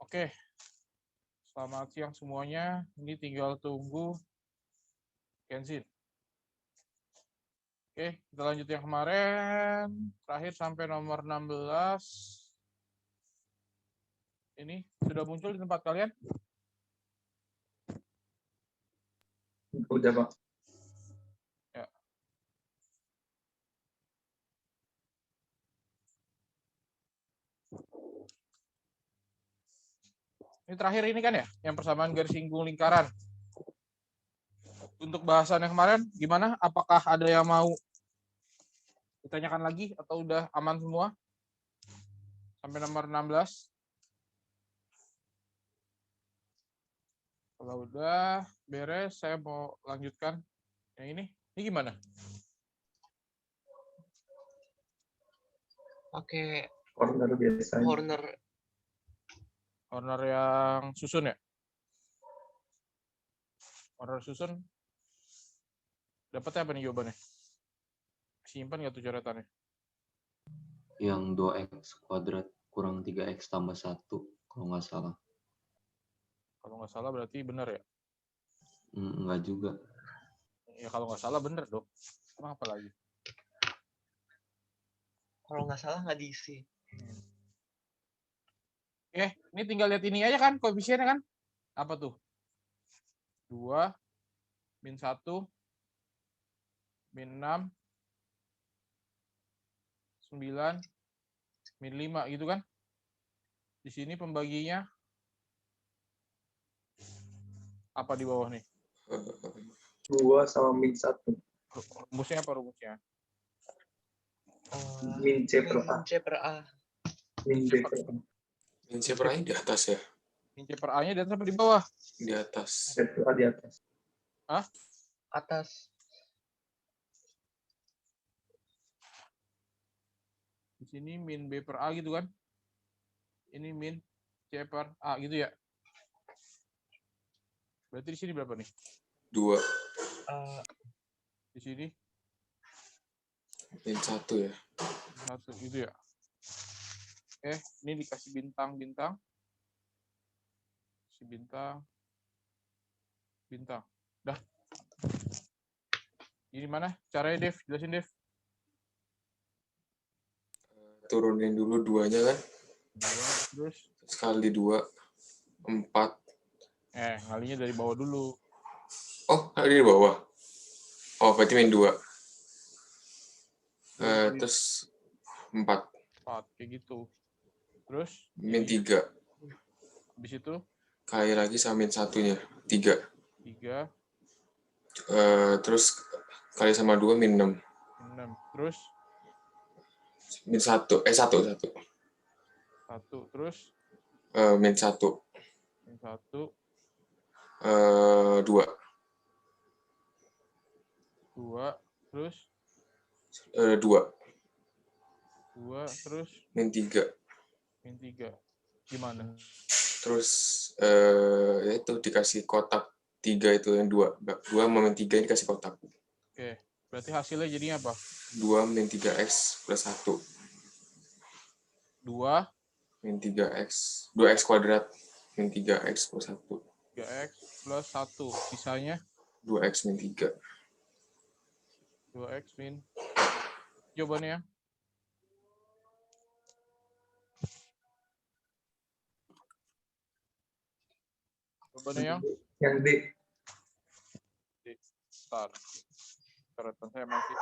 Oke, selamat siang semuanya. Ini tinggal tunggu Kenzin. Oke, kita lanjut yang kemarin. Terakhir sampai nomor 16. Ini sudah muncul di tempat kalian? Udah, Pak. Ya. Ini terakhir ini kan ya, yang persamaan garis singgung lingkaran. Untuk bahasan yang kemarin, gimana? Apakah ada yang mau ditanyakan lagi atau udah aman semua? Sampai nomor 16. Kalau udah beres, saya mau lanjutkan yang ini. Ini gimana? Pakai Corner biasa. Corner yang susun ya? Corner susun. Dapatnya apa nih jawabannya? Simpan nggak tuh coretannya? Yang 2x kuadrat kurang 3x tambah 1, kalau nggak salah. Kalau nggak salah berarti benar ya? Nggak juga. Ya kalau nggak salah benar dong. Emang apa lagi? kalau nggak salah nggak diisi. Ini tinggal lihat ini aja kan, koefisiennya kan? Apa tuh? 2, min 1, min 6, 9, min 5 gitu kan? Di sini pembaginya apa di bawah nih? 2 sama min 1. Rumusnya apa rumusnya? Min C per A. Min C per A. Min B per A. Min C per A-nya di atas ya? Min C per A-nya dan sampai di bawah. Di atas. C per A di atas. Hah? Atas. Di sini min B per A gitu kan? Ini min C per A gitu ya? Berarti di sini berapa nih? 2. Di sini Min 1 ya? 1 gitu ya? Ini dikasih bintang-bintang. Kasih bintang. Dah. Ini mana? Caranya, Dev? Jelasin, Dev. Turunin dulu 2-nya kan? 2, terus? Sekali 2, 4. Ngalinya dari bawah dulu. Oh, dari bawah? Oh, berarti min 2. Terus 4. 4, kayak gitu. Terus? Min 3. Habis itu? Kali lagi sama min 1-nya. 3. 3. Terus kali sama 2, min 6. 6. Terus? Min 1. 1. 1. Terus? Min 1. Min 1. 2. 2. Terus? 2. 2. Terus? Min 3. Min 3. Gimana? Terus itu dikasih kotak 3 itu yang 2. 2 sama min 3 ini dikasih kotak. Oke. Berarti hasilnya jadinya apa? 2 min 3x plus 1. 2 Min 3x. 2x kuadrat min 3x plus 1. 3x plus 1. Sisanya? 2x min 3. 2x min. Jawabannya? Jawabannya Yang D. Bentar. Coretan saya masih.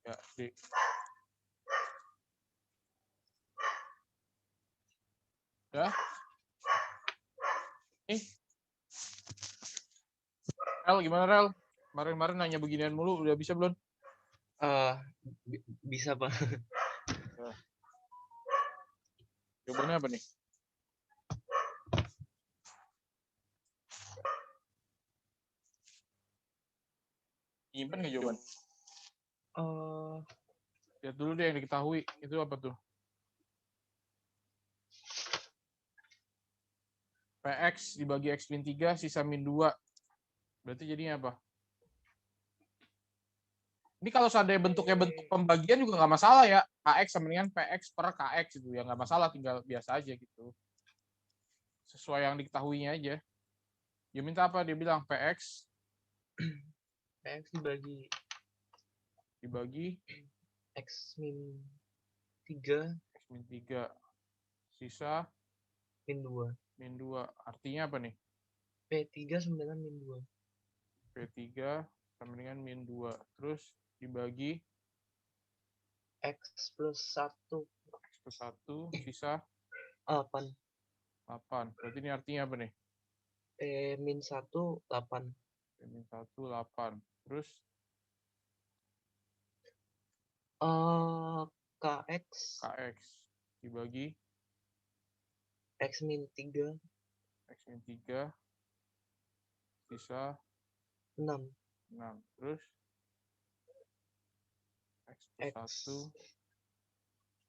Ya, D. Ya. Rel, gimana Rel? Kemarin-kemarin nanya beginian mulu, udah bisa belum? Bisa, Pak. Jawabannya apa nih? Nyimpen nggak jawaban? Lihat dulu deh yang diketahui. Itu apa tuh? PX dibagi X min 3, sisa min 2. Berarti jadinya apa? Ini kalau seandainya bentuknya bentuk pembagian juga nggak masalah ya. KX sama dengan PX per KX itu ya nggak masalah, tinggal biasa aja gitu. sesuai yang diketahuinya aja. Dia minta apa? Dia bilang PX PX dibagi X min 3 X min 3. Sisa min 2. min 2. Artinya apa nih? P3 sama dengan min 2. P3 sama dengan min 2. Terus dibagi X plus 1 X plus 1. Sisa 8. 8. Berarti ini artinya apa nih? P min 1 8. P min 1 8. Terus KX KX dibagi X min 3 X min 3. Sisa 6. 6. Terus X plus X 1.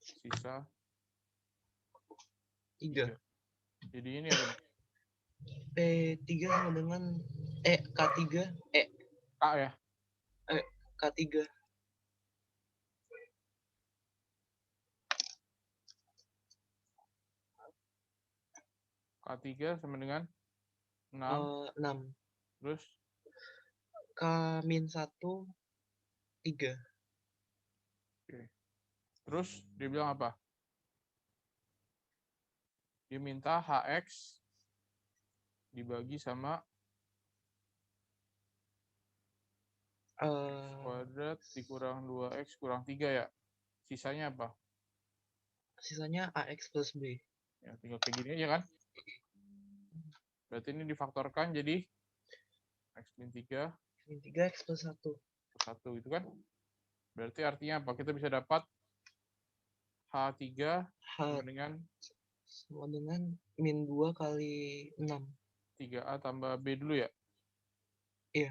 Sisa 3. Jadi ini apa nih? P3 sama dengan K3 K ya? K3 K3 sama dengan 6. 6. Terus K min 1 3. Terus dia bilang apa? Dia minta HX dibagi sama kuadrat dikurang 2X kurang 3 ya. Sisanya apa? Sisanya AX plus B. Ya, tinggal kayak gini aja kan. Berarti ini difaktorkan jadi X min 3 Min 3 X plus 1. plus 1 itu kan. Berarti artinya apa? Kita bisa dapat H3 sama dengan min 2 kali 6. 3A tambah B dulu ya? Iya.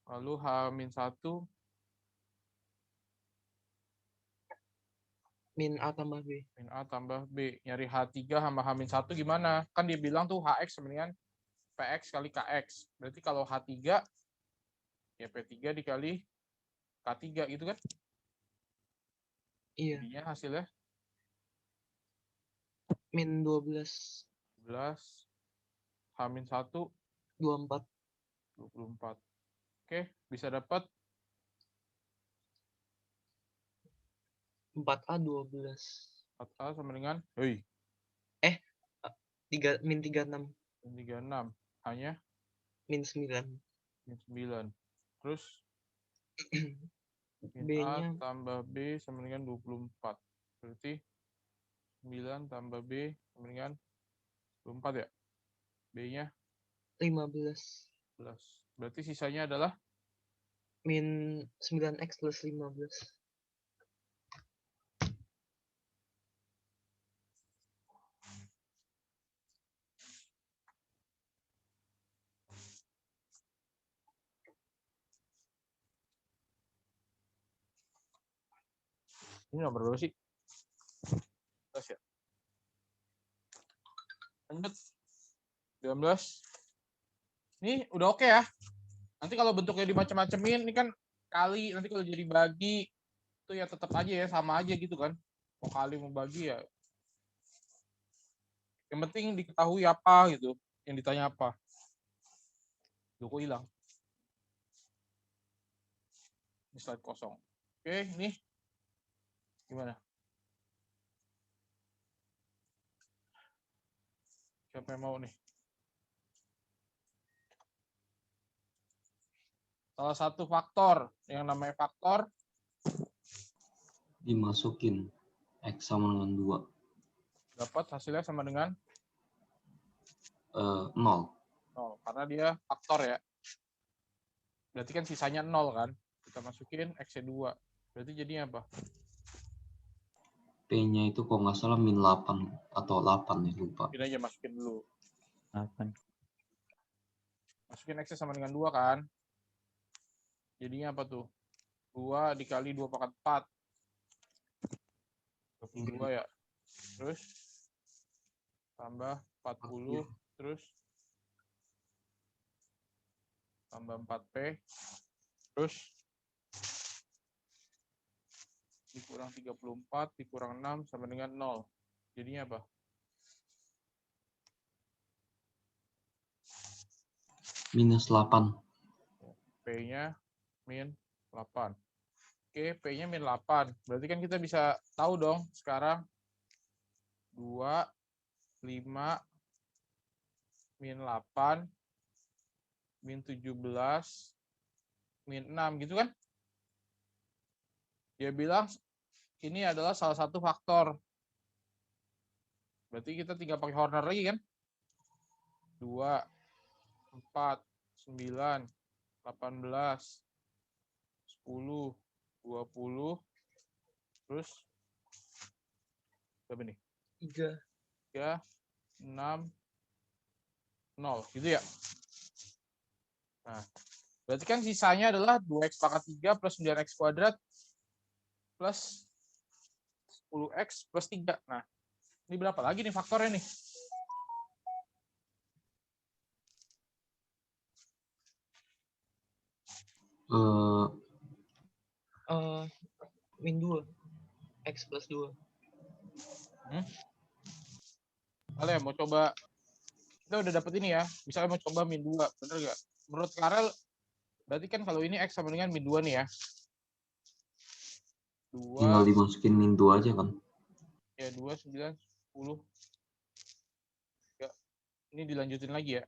Lalu H min 1 min A tambah B. min A tambah B. Nyari H3 sama H min 1 gimana? Kan dia bilang tuh HX sama dengan PX kali KX. Berarti kalau H3 ya P3 dikali K3 gitu kan? Iya. Jadinya hasilnya Min 12. 11 H min 1 24. 24. Oke, bisa dapat 4A 12. 4A sama dengan Min 36. min 36. Hanya Min 9. min 9. Terus min B-nya A tambah B sama dengan 24. Berarti 9 tambah B sama dengan 24 ya? B-nya 15. 11. Berarti sisanya adalah Min 9X plus 15. ini nomor berapa sih? 11 ya? Lanjut. 19. Ini udah oke ya. Nanti kalau bentuknya dimacam-macemin, ini kan kali, nanti kalau jadi bagi, itu ya tetap aja ya, sama aja gitu kan. Mau kali, mau bagi ya. Yang penting diketahui apa gitu, yang ditanya apa. Duh, kok hilang. Ini slide kosong. Oke, ini gimana? Siapa yang mau nih? Salah satu faktor, yang namanya faktor Dimasukin X sama dengan 2. dapat hasilnya sama dengan 0. 0, karena dia faktor ya. Berarti kan sisanya 0 kan? Kita masukin X-nya 2. Berarti jadinya apa? P-nya itu kok nggak salah min 8 atau 8 ya, lupa. Masukin aja, masukin dulu. 8. Masukin X-nya sama dengan 2 kan? Jadinya apa tuh? 2 dikali 2 pangkat 4. 22 ya. Terus tambah 40. Terus tambah 4P. Terus dikurang 34, dikurang 6 sama dengan 0. Jadinya apa? minus 8. P-nya min 8. Oke, P-nya min 8. Berarti kan kita bisa tahu dong sekarang 2, 5, min 8, min 17, min 6 gitu kan? Dia bilang ini adalah salah satu faktor. Berarti kita tinggal pakai Horner lagi kan? 2, 4, 9, 18, 10, 20, terus berapa nih? 3. 3, 6, 0 gitu ya. Nah, berarti kan sisanya adalah 2x pangkat 3 plus 9x kuadrat plus 10x plus 3. Nah, ini berapa lagi nih faktornya nih? Min 2. X plus 2. Kalian mau coba, kita udah dapet ini ya, misalnya mau coba min 2, bener gak? Menurut Karel, berarti kan kalau ini X sama dengan min 2 nih ya. 2, Tinggal dimasukin min 2 aja kan. ya 2, 9, 10. Ya, ini dilanjutin lagi ya.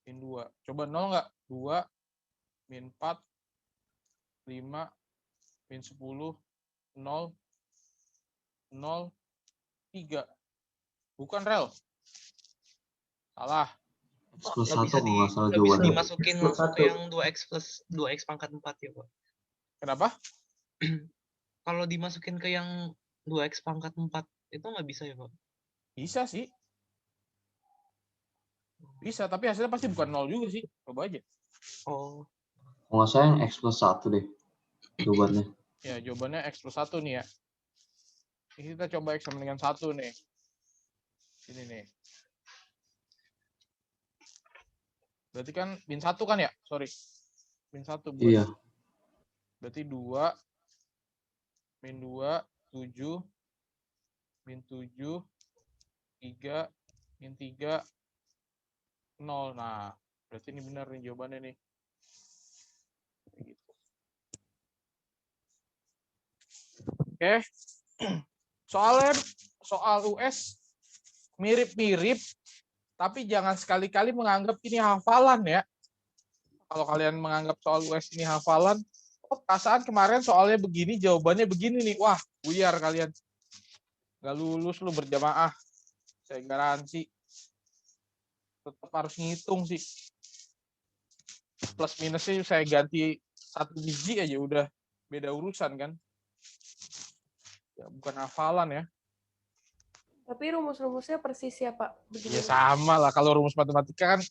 Min 2. Coba 0 nggak? 2, min 4, 5, min 10, 0, 0, 3. Bukan rel. Salah. X plus Nggak 1 bisa, kalau nggak salah nggak bisa jawabannya. dimasukin X plus langsung ke 1. yang 2x plus 2x pangkat 4 ya, Pak. Kenapa? Kalau dimasukin ke yang 2x pangkat 4 itu nggak bisa ya, Pak? Bisa sih. Bisa, tapi hasilnya pasti bukan 0 juga sih. Coba aja. Oh, Kalau nggak salah yang X plus 1 deh jawabannya. Ya, jawabannya X plus 1 nih ya. Ini kita coba X sama dengan 1 nih. Ini nih. Berarti kan min 1 kan ya? Sorry. Min 1 bukan. Iya. Berarti 2, min 2, 7, min 7, 3, min 3, 0. Nah, berarti ini benar nih jawabannya nih. Gitu. Oke. Soal US mirip-mirip, tapi jangan sekali-kali menganggap ini hafalan ya. Kalau kalian menganggap soal US ini hafalan, oh perasaan kemarin soalnya begini, jawabannya begini nih. Wah, buyar kalian. Gak lulus lu berjamaah. Saya garansi. Tetap harus ngitung sih. Plus minusnya saya ganti 1 biji aja udah beda urusan kan. Ya, bukan hafalan ya. Tapi rumus-rumusnya persis ya, Pak? Ya Begini. sama lah. Kalau rumus matematika kan,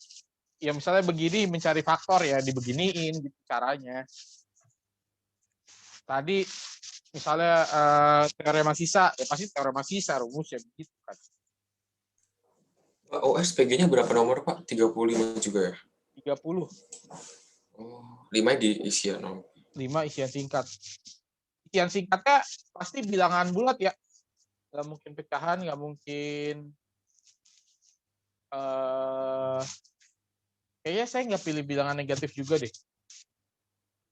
ya misalnya begini mencari faktor ya dibeginiin gitu caranya. Tadi misalnya teorema sisa, ya pasti teorema sisa rumusnya begitu kan. OS PG-nya berapa nomor, Pak? 35 juga ya? 30. Oh, 5 di isian. 5 isian singkat. Isian singkatnya pasti bilangan bulat ya. Nggak mungkin pecahan, nggak mungkin. Kayaknya saya nggak pilih bilangan negatif juga deh.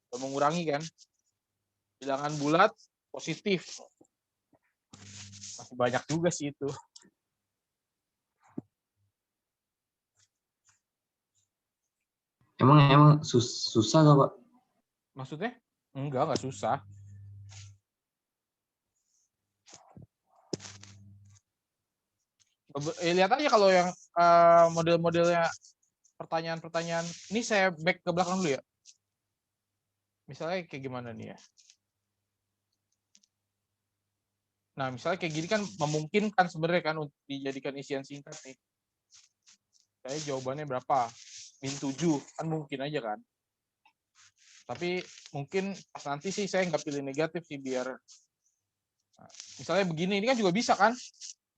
Nggak mengurangi kan. Bilangan bulat, positif. Masih banyak juga sih itu. Emang susah nggak, Pak? Maksudnya? Nggak susah. Lihat aja kalau yang model-modelnya pertanyaan-pertanyaan. Ini saya back ke belakang dulu ya. Misalnya kayak gimana nih ya. Nah, misalnya kayak gini kan memungkinkan sebenarnya kan untuk dijadikan isian singkat nih. Saya jawabannya berapa? Min 7. Kan mungkin aja kan. Tapi mungkin pas nanti sih saya nggak pilih negatif sih biar. Nah, misalnya begini, ini kan juga bisa kan.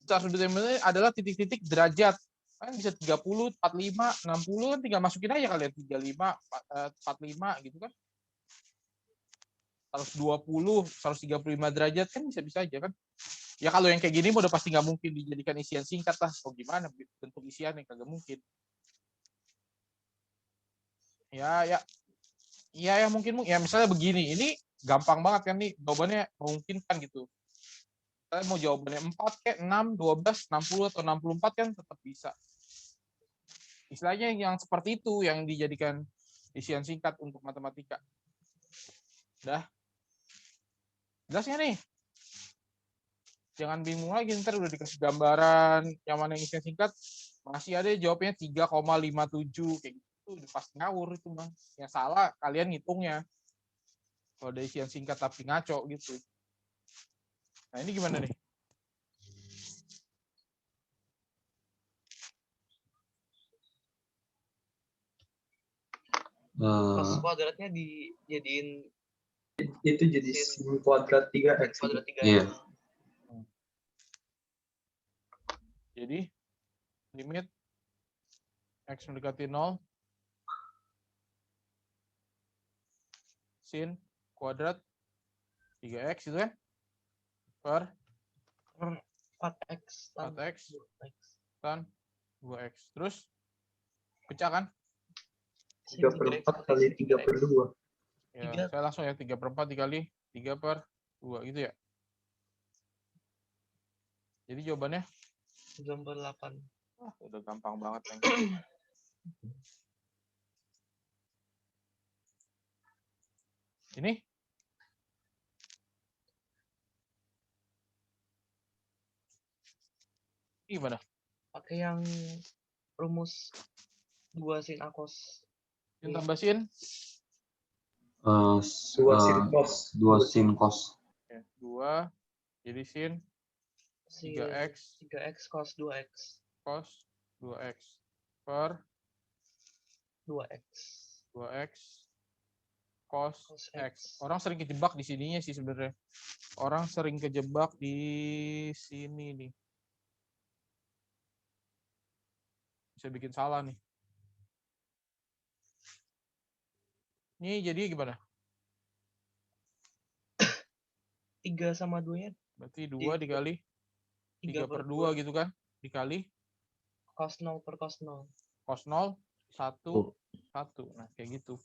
Cara sudut yang adalah titik-titik derajat. Kan bisa 30, 45, 60 kan tinggal masukin aja kalian 35, 45 gitu kan. 120, 135 derajat kan bisa-bisa aja kan. Ya kalau yang kayak gini udah pasti nggak mungkin dijadikan isian singkat lah. Oh gimana bentuk isiannya kagak mungkin. Ya mungkin ya misalnya begini. Ini gampang banget kan nih jawabannya memungkinkan gitu. Saya mau jawabannya 4 kayak 6, 12, 60 atau 64 kan tetap bisa. Istilahnya yang seperti itu yang dijadikan isian singkat untuk matematika. Udah. Jelas ya nih? Jangan bingung lagi, ntar udah dikasih gambaran yang mana yang isian singkat, masih ada jawabnya 3,57 kayak gitu, udah pasti ngawur itu Bang. Yang salah kalian ngitungnya. Kalau ada isian singkat tapi ngaco gitu. Nah, ini gimana nih? Cos kuadratnya dijadiin Itu jadi sin sin kuadrat 3x. kuadrat 3x. Iya. Jadi limit x mendekati 0 sin kuadrat 3x itu kan per 4x tan 4x 2x. tan 2x. Terus pecah kan? 3/4 kali 3/2. Ya, Tiga. saya langsung ya 3/4 dikali 3/2 gitu ya. Jadi jawabannya 9/8. udah gampang banget Neng. Ini gimana? Pakai yang rumus 2 sin a cos. Sin tambah sin? 2 sin cos. 2 sin cos. Ya, 2 jadi sin 3x 3x cos 2x. cos 2x per 2x. 2x cos Cos x. Orang sering kejebak di sininya sih sebenarnya. Orang sering kejebak di sini nih. Bisa bikin salah nih. Ini jadi gimana? 3 sama 2-nya Berarti 2 dikali 3/2 gitu kan? Dikali cos 0 per cos 0. cos 0, 1, 1. Nah, kayak gitu.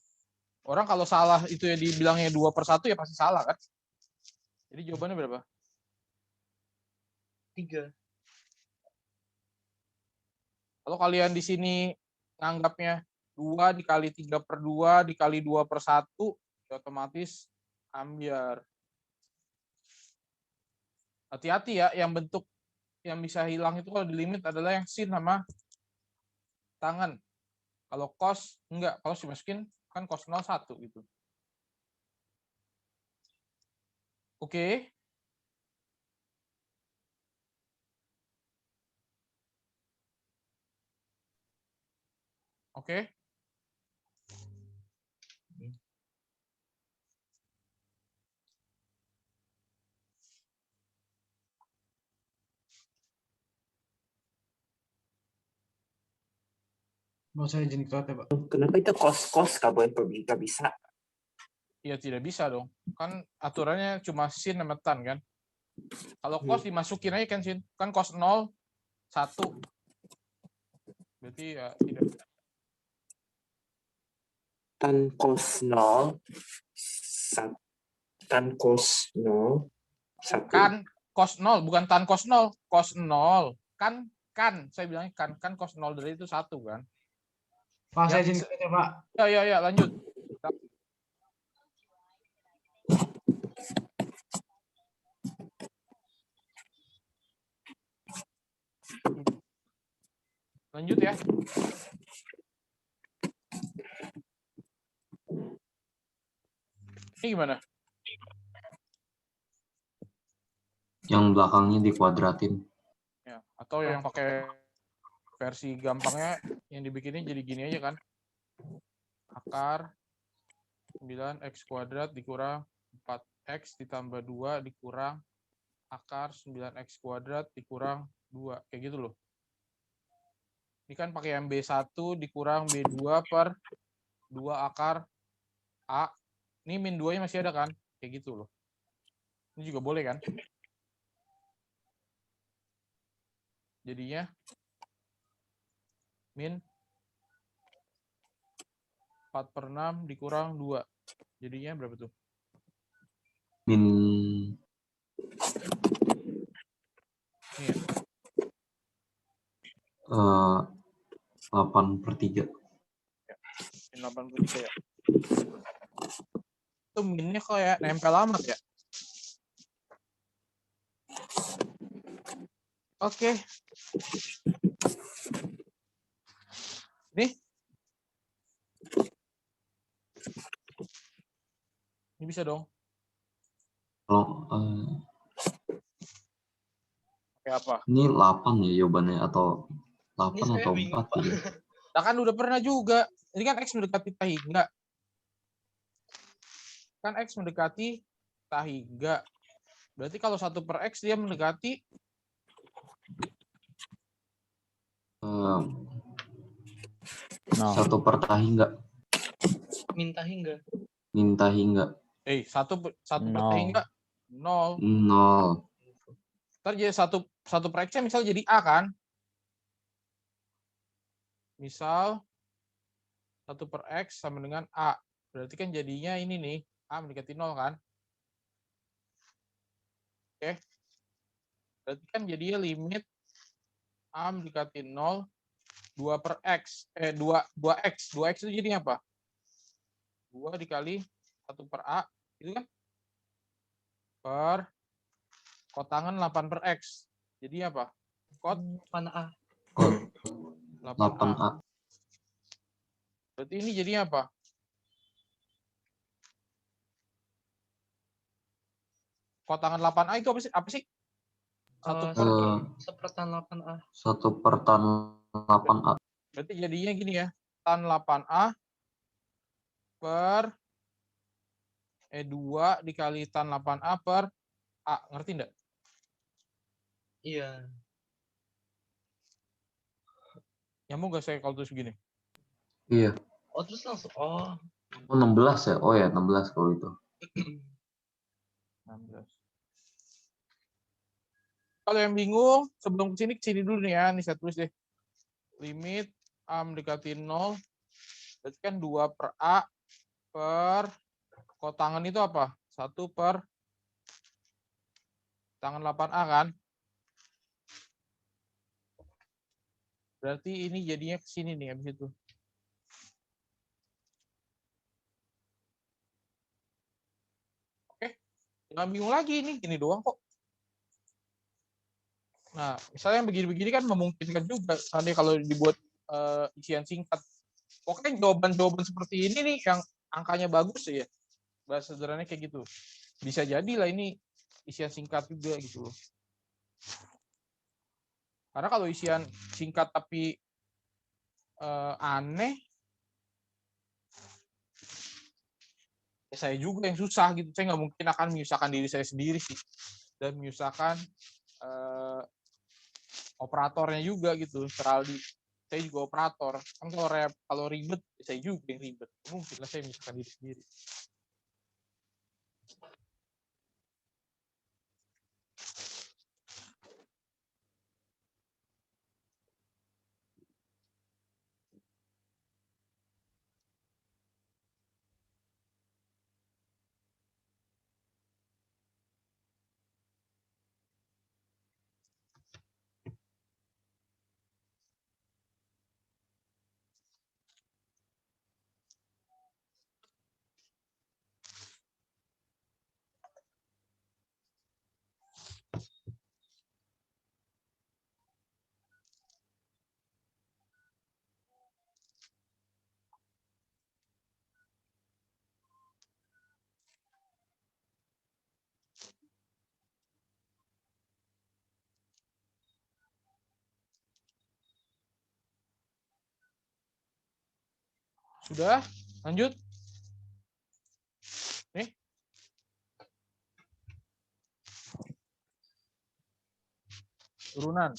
Orang kalau salah itu ya dibilangnya 2/1 ya pasti salah kan? Jadi jawabannya berapa? 3. Kalau kalian di sini nganggapnya 2 dikali 3/2 dikali 2/1, ya otomatis ambiar. Hati-hati ya, yang bentuk yang bisa hilang itu kalau di limit adalah yang sin sama tangan. Kalau cos, enggak. Kalau dimasukin kan cos 0, 1 gitu. Oke. Oke. Mau saya izin ke ya, Pak. Kenapa itu kos-kos nggak bisa? Ya tidak bisa dong. Kan aturannya cuma sin sama tan kan. Kalau cos dimasukin aja kan sin. Kan cos 0, 1. Berarti ya tidak. Tan cos 0, tan cos 0, 1. Kan cos 0, bukan tan cos 0. Cos 0. Kan, saya bilangnya kan cos 0 dari itu 1 kan. Pak, saya Ya, izin ke Pak. Ya, lanjut. Lanjut ya. Ini gimana? Yang belakangnya dikuadratin. Ya, atau yang pakai versi gampangnya yang dibikinnya jadi gini aja kan. Akar 9x kuadrat dikurang 4x ditambah 2 dikurang akar 9x kuadrat dikurang 2. Kayak gitu loh. Ini kan pakai yang B1 dikurang B2 per 2 akar A. Ini min 2-nya masih ada kan? Kayak gitu loh. Ini juga boleh kan? Jadinya min 4/6 dikurang 2. Jadinya berapa tuh? Min Ini ya. 8/3. Min 8/3 ya. Itu minnya kayak nempel amat ya. Oke. Nih. Ini bisa dong. Kalau Kayak apa? ini 8 ya jawabannya atau 8 Ini saya atau bingung, 4 Pak. gitu. Nah kan udah pernah juga. Ini kan X mendekati tahingga. Kan X mendekati tahingga. Berarti kalau 1/X dia mendekati No. 1/tahingga. Minta hingga. Minta hingga 1/tahingga 0. 0. Ntar jadi 1/X-nya misal jadi A kan? Misal 1/X sama dengan A. Berarti kan jadinya ini nih. A mendekati 0 kan? Oke. Berarti kan jadinya limit A mendekati 0 2/X. 2X. 2X itu jadinya apa? 2 dikali 1/A. Itu kan? Per kotangan 8/X. Jadi apa? Kot 8A. 8A. 8A. Berarti ini jadinya apa? Kotangan 8A itu apa sih? 1/tan 8A. 1/tan 8A. Berarti jadinya gini ya. Tan 8A per 2 dikali tan 8A per A. Ngerti enggak? Iya. Nyambung nggak saya kalau tulis begini? Iya. Oh, terus langsung. Oh. Oh 16 ya? Oh ya 16 kalau itu. 16. Kalau yang bingung, sebelum ke sini dulu nih ya. Ini saya tulis deh. Limit A mendekati 0. Berarti kan 2/A per kotangan itu apa? 1 per tangan 8A kan? Berarti ini jadinya ke sini nih habis itu. Oke. Jangan bingung lagi ini, gini doang kok. Nah, misalnya yang begini-begini kan memungkinkan juga. Nanti kalau dibuat isian singkat. Pokoknya jawaban-jawaban seperti ini nih yang angkanya bagus ya. Bahasa sederhananya kayak gitu. Bisa jadilah ini isian singkat juga gitu loh. Karena kalau isian singkat tapi aneh, ya saya juga yang susah gitu. Saya nggak mungkin akan menyusahkan diri saya sendiri sih. Dan menyusahkan operatornya juga gitu. Teraldi. Saya juga operator. Kan kalau ribet, saya juga yang ribet. Mungkin lah saya menyusahkan diri sendiri. Sudah? Lanjut? Nih. Turunan.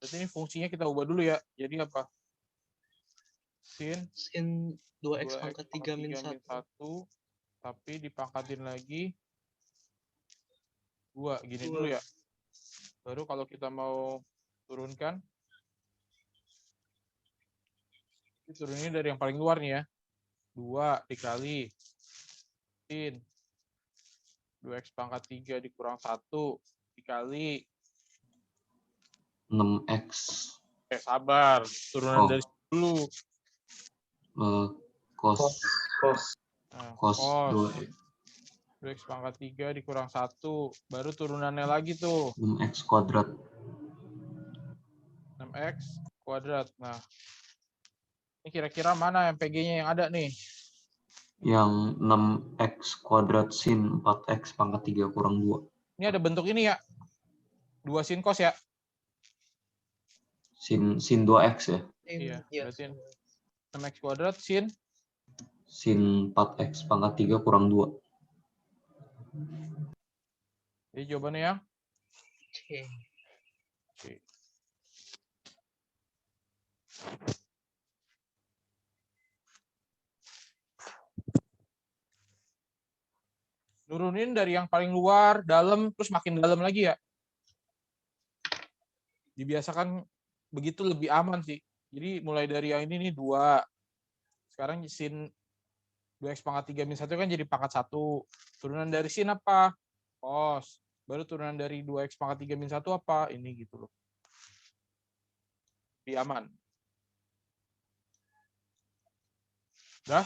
Berarti ini fungsinya kita ubah dulu ya. Jadi apa? Sin 2x pangkat 3 min 1. Tapi dipangkatin lagi 2. Gini dulu ya. Baru kalau kita mau turunkan Turunnya dari yang paling luar nih ya. 2 dikali sin 2x pangkat 3 dikurang 1 dikali 6x sabar, turunan Oh. dari dulu. cos Cos. Nah, cos cos 2 2x pangkat 3 dikurang 1, baru turunannya lagi tuh 6x kuadrat. 6x kuadrat. Nah, ini kira-kira mana yang PG-nya yang ada nih? Yang 6x kuadrat sin 4x pangkat 3 kurang 2. Ini ada bentuk ini ya. 2 sin cos ya. Sin 2x ya. Iya, berarti 6x kuadrat sin Sin 4x pangkat 3 kurang 2. Jadi jawabannya yang C. C. Nurunin dari yang paling luar, dalam, terus makin dalam lagi ya. Dibiasakan begitu lebih aman sih. Jadi mulai dari yang ini nih 2. Sekarang sin 2x pangkat 3 min 1 kan jadi pangkat 1. Turunan dari sin apa? Cos. Baru turunan dari 2x pangkat 3 min 1 apa? Ini gitu loh. Lebih aman. Udah?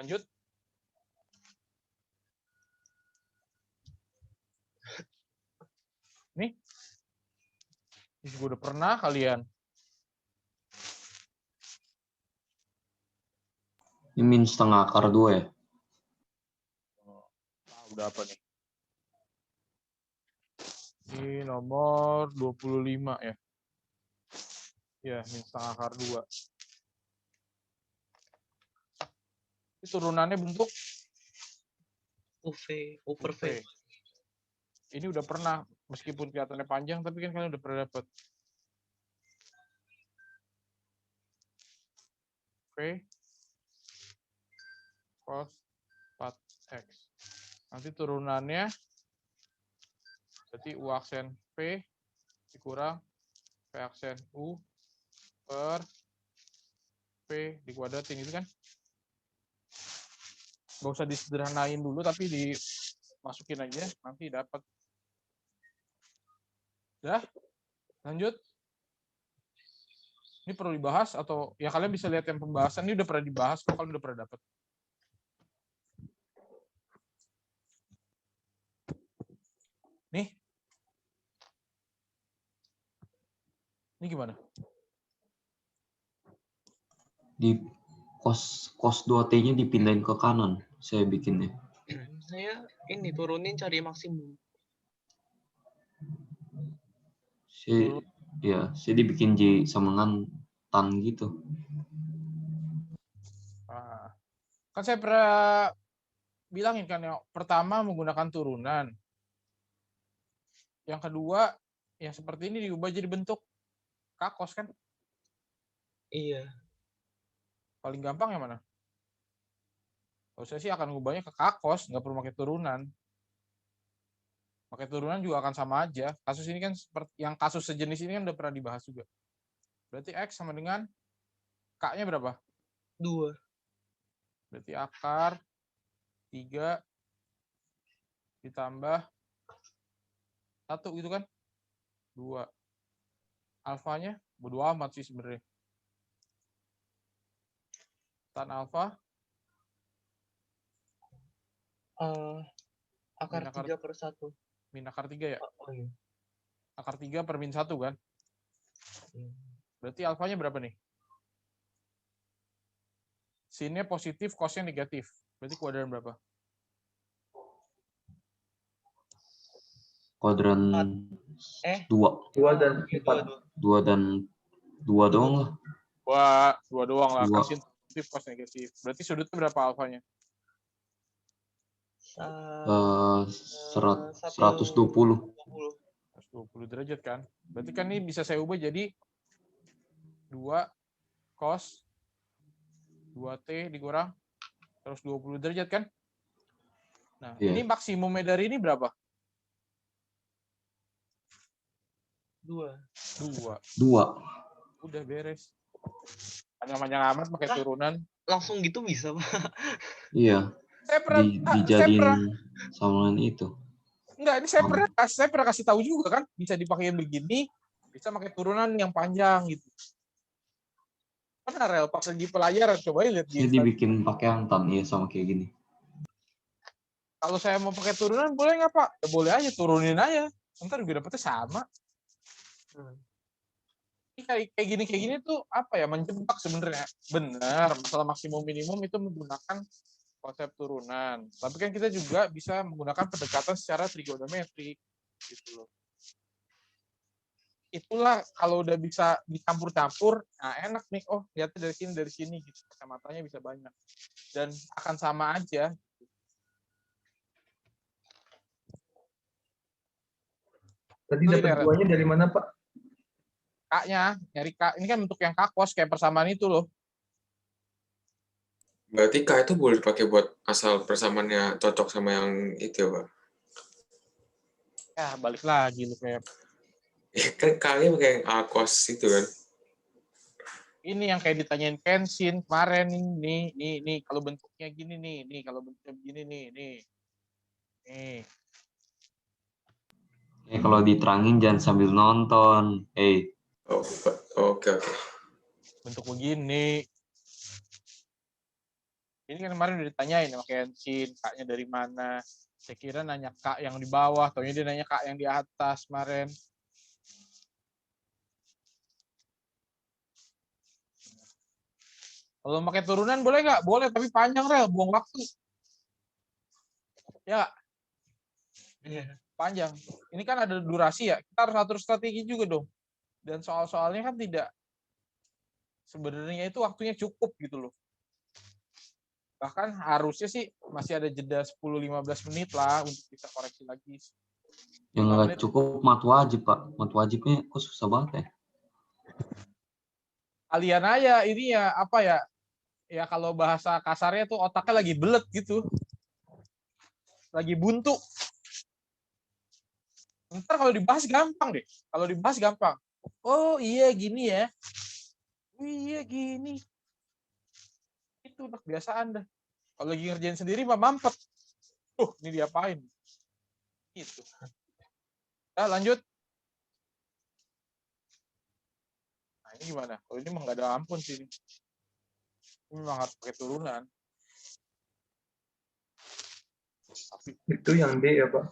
Lanjut. Nih. Ini juga udah pernah kalian. Ini min setengah akar 2 ya. Nah, udah apa nih? Ini nomor 25 ya. Ya, min setengah akar 2. Ini turunannya bentuk over V. Ini udah pernah, meskipun kelihatannya panjang, tapi kan kalian udah pernah dapat. V cos 4x. Nanti turunannya berarti U aksen V dikurang V aksen U per V dikuadratin itu kan. Nggak usah disederhanain dulu, tapi dimasukin aja, nanti dapat. Udah? Lanjut. Ini perlu dibahas atau ya kalian bisa lihat yang pembahasan ini udah pernah dibahas kok, kalian udah pernah dapat. Nih. Ini gimana? Di cos 2t-nya dipindahin ke kanan. Saya bikinnya. Saya ini turunin cari maksimum. Saya dibikin J samangan tan gitu. Nah, kan saya pernah bilangin kan, yang pertama menggunakan turunan. Yang kedua, yang seperti ini diubah jadi bentuk kakos kan? Iya. Paling gampang yang mana? Kalau saya sih akan ngubahnya ke kakos, nggak perlu pakai turunan. Pakai turunan juga akan sama aja. Kasus ini kan seperti yang kasus sejenis ini kan udah pernah dibahas juga. Berarti X sama dengan K-nya berapa? 2. Berarti akar 3 ditambah 1 gitu kan? 2. Alfanya bodo amat sih sebenarnya. Tan alfa akar 3 per 1. Min akar 3 ya? Oh iya. Akar 3 per min 1 kan? Berarti alfanya berapa nih? Sinnya positif, cosnya negatif. Berarti kuadran berapa? Kuadran 2. 2 dan 4. 2 dan 2 doang lah. Wah, 2 doang lah. 2. Sin positif, cos negatif. Berarti sudutnya berapa alfanya? 120. 120 derajat kan? Berarti kan ini bisa saya ubah jadi 2 cos 2T dikurang 120 derajat kan? Nah, Iya. ini maksimumnya dari ini berapa? 2. 2. 2. Udah beres. Panjang-panjang amat pakai Hah? turunan. Langsung gitu bisa, Pak? Iya, Saya pernah, dijadiin samaran itu. enggak, ini saya pernah kasih tahu juga kan, bisa dipakai begini, bisa pakai turunan yang panjang gitu. Pernah Rel, pas lagi pelajaran, coba lihat di Saya dibikin pakai antan ya sama kayak gini. Kalau saya mau pakai turunan boleh nggak Pak? Ya, boleh aja, turunin aja. Ntar juga dapetnya sama. Ini kayak gini tuh apa ya, menjebak sebenarnya. Benar, masalah maksimum minimum itu menggunakan konsep turunan. Tapi kan kita juga bisa menggunakan pendekatan secara trigonometri gitu loh. Itulah kalau udah bisa dicampur-campur, nah enak nih. Oh, lihatnya dari sini gitu. Kacamatanya bisa banyak. Dan akan sama aja. Tadi Clear dapat ya, Rel? duanya dari mana, Pak? K-nya, nyari K. Ini kan bentuk yang kakos kayak persamaan itu loh. Berarti K itu boleh dipakai buat asal persamaannya cocok sama yang itu ya, Pak? Ya, balik lagi lu kayak Ya, kan K-nya pakai yang A cos itu kan. ini yang kayak ditanyain Kenshin kemarin nih kalau bentuknya gini nih kalau bentuknya begini nih. Kalau diterangin jangan sambil nonton. Oh, oke. Bentuk begini. Ini kan kemarin udah ditanyain sama Kenshin, K-nya dari mana. Saya kira nanya K yang di bawah, taunya dia nanya K yang di atas kemarin. Kalau pakai turunan boleh nggak? Boleh, tapi panjang Rel, buang waktu. Ya, panjang. Ini kan ada durasi ya, kita harus atur strategi juga dong. Dan soal-soalnya kan tidak, sebenarnya itu waktunya cukup gitu loh. Bahkan harusnya sih masih ada jeda 10-15 menit lah untuk kita koreksi lagi. Yang 5 nggak menit. cukup mat wajib, Pak. Mat wajibnya kok susah banget ya. Kalian aja ini ya apa ya? Ya kalau bahasa kasarnya tuh otaknya lagi belet gitu. Lagi buntu. Ntar kalau dibahas gampang deh. Kalau dibahas gampang. Oh iya gini ya. Iya gini. Itu udah kebiasaan dah. Kalau lagi ngerjain sendiri mah mampet. Ini diapain? Gitu. Nah, lanjut. Nah, ini gimana? Kalau ini mah nggak ada ampun sih. Ini memang harus pakai turunan. Tapi Itu yang D ya, Pak?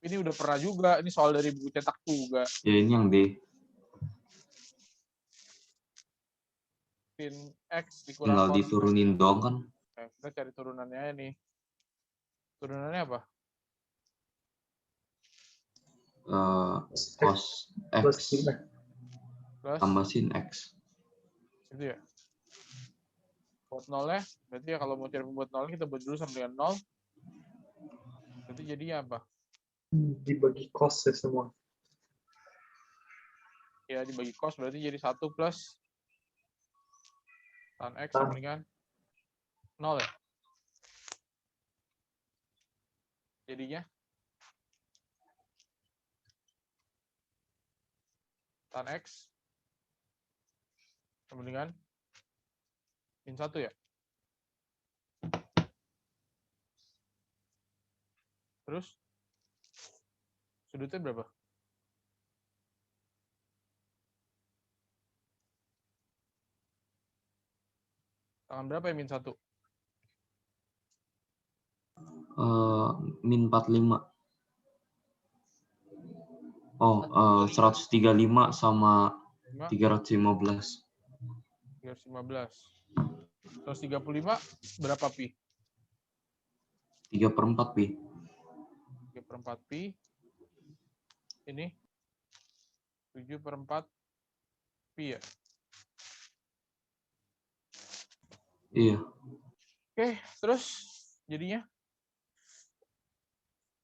ini udah pernah juga. Ini soal dari buku cetak juga. Ya ini yang D. Sin X dikurang Tinggal cos. diturunin doang kan. Kita cari turunannya aja nih. Turunannya apa? Cos Plus X kita. Plus tambah sin X. itu ya. Buat nolnya, berarti ya kalau mau cari pembuat nol kita buat dulu sama dengan 0. Berarti jadinya apa? Dibagi cos ya semua. Ya dibagi cos berarti jadi 1 plus tan X sama dengan 0 ya. Jadinya tan X sama dengan min 1 ya. Terus sudutnya berapa? Tangan berapa ya min 1? Min 45. 135 sama 315. 315. 135 berapa pi? 3/4 pi. 3/4 pi. Ini 7/4 pi ya. Iya. Oke, terus jadinya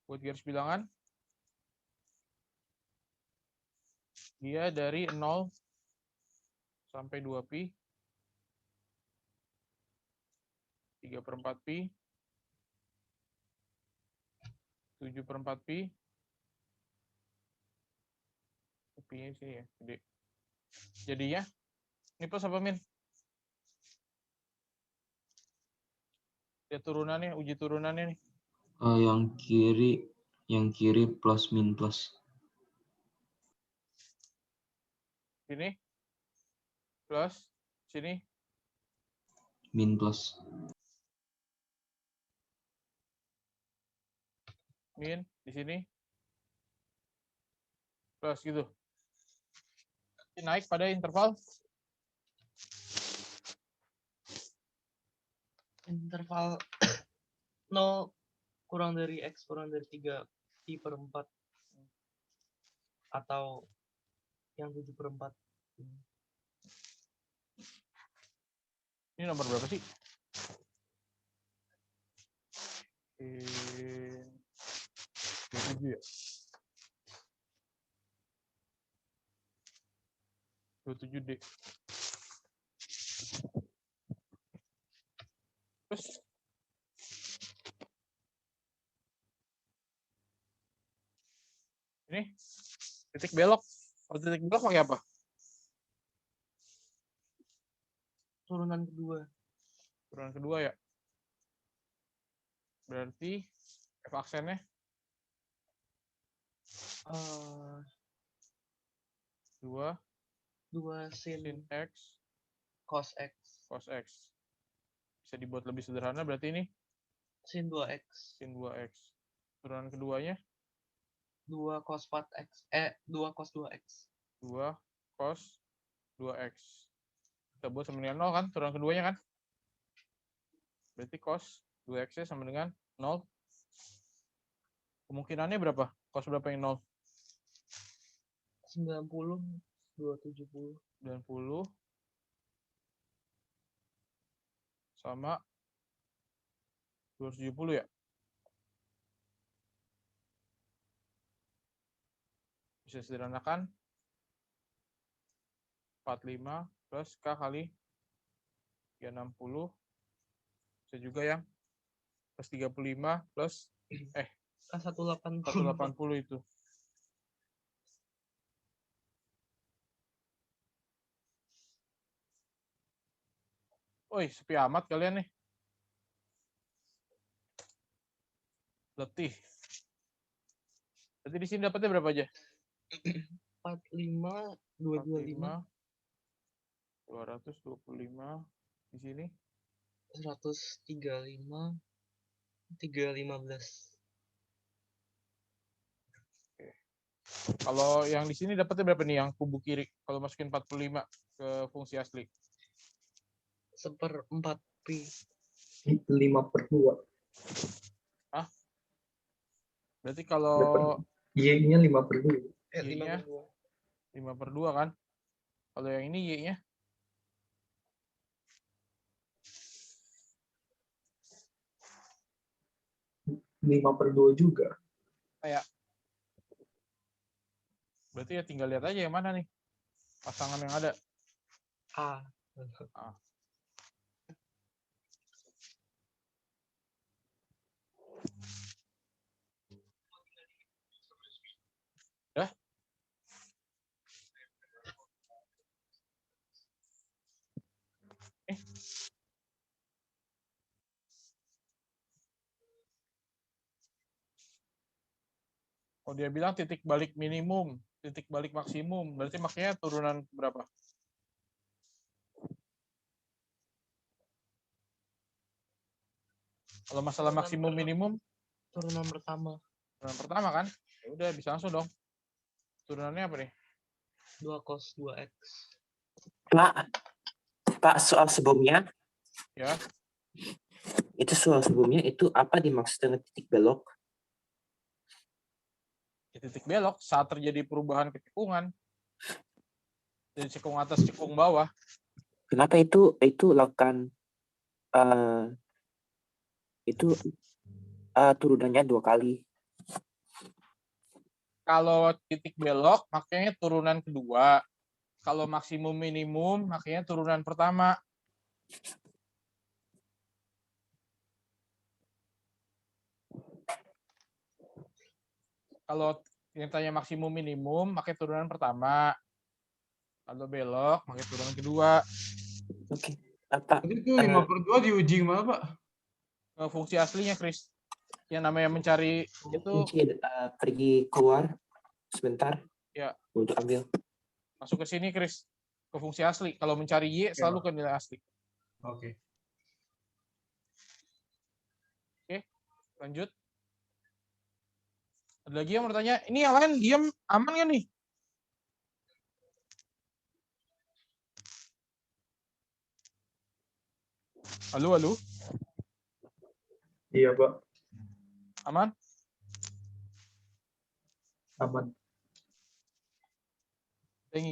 buat garis bilangan dia dari 0 sampai 2 pi 3/4 pi 7/4 pi Pi-nya sini ya, gede. Jadinya, ini plus apa min? Lihat turunannya, uji turunannya nih. Yang kiri plus min plus. Sini, plus, sini, Min plus. min, di sini, plus gitu. Ini naik pada interval Interval 0 kurang dari X kurang dari 3 Pi per 4. Atau yang 7/4. ini nomor berapa sih? 27 ya? 27D. Terus ini titik belok. Kalau titik belok pakai apa? Turunan kedua. Turunan kedua ya. Berarti F aksennya Eh 2 2 sin sin X cos X cos X. Bisa dibuat lebih sederhana berarti ini sin 2X sin 2X. Turunan keduanya 2 cos 4X 2 cos 2X 2 cos 2X. Kita buat sama dengan 0 kan, turunan keduanya kan? Berarti cos 2X-nya sama dengan 0. Kemungkinannya berapa? Cos berapa yang 0? 90 270 90 sama 270 ya? Bisa sederhanakan 45 plus K kali 360. Bisa juga yang plus 35 plus K180 180 itu. Woi, sepi amat kalian nih. Letih. Berarti di sini dapatnya berapa aja? 45 225 225 di sini 135 315. Kalau yang di sini dapatnya berapa nih yang kubu kiri kalau masukin 45 ke fungsi asli? 1/4 Pi 5/2. Berarti kalau Y-nya 5/2. Y-nya 5/2 kan? Kalau yang ini Y-nya 5/2 juga. kayak. Berarti ya tinggal lihat aja yang mana nih pasangan yang ada. A. Dah? Kalau dia bilang titik balik minimum, titik balik maksimum, berarti makanya turunan berapa? Kalau masalah maksimum minimum, Turunan pertama turunan pertama kan? Ya udah bisa langsung dong. Turunannya apa nih? 2 cos 2X. Pak, soal sebelumnya, Ya, itu apa dimaksud dengan titik belok? titik belok saat terjadi perubahan kecekungan dari cekung atas cekung bawah. Kenapa itu lakukan turunannya 2 kali? Kalau titik belok makanya turunan kedua. Kalau maksimum minimum makanya turunan pertama. Kalau Yang tanya maksimum minimum, pakai turunan pertama. Kalau belok, pakai turunan kedua. Oke. Apa Jadi itu 5/2 diuji gimana, Pak? Fungsi aslinya, Chris. Yang namanya mencari itu pergi keluar sebentar? Ya. Untuk ambil. Masuk ke sini, Chris. Ke fungsi asli. Kalau mencari Y, selalu ke nilai asli. Oke. Oke, lanjut. Ada lagi yang mau tanya? Ini yang lain diam aman kan nih? Halo, halo. Iya, Pak. Aman? Aman. Saya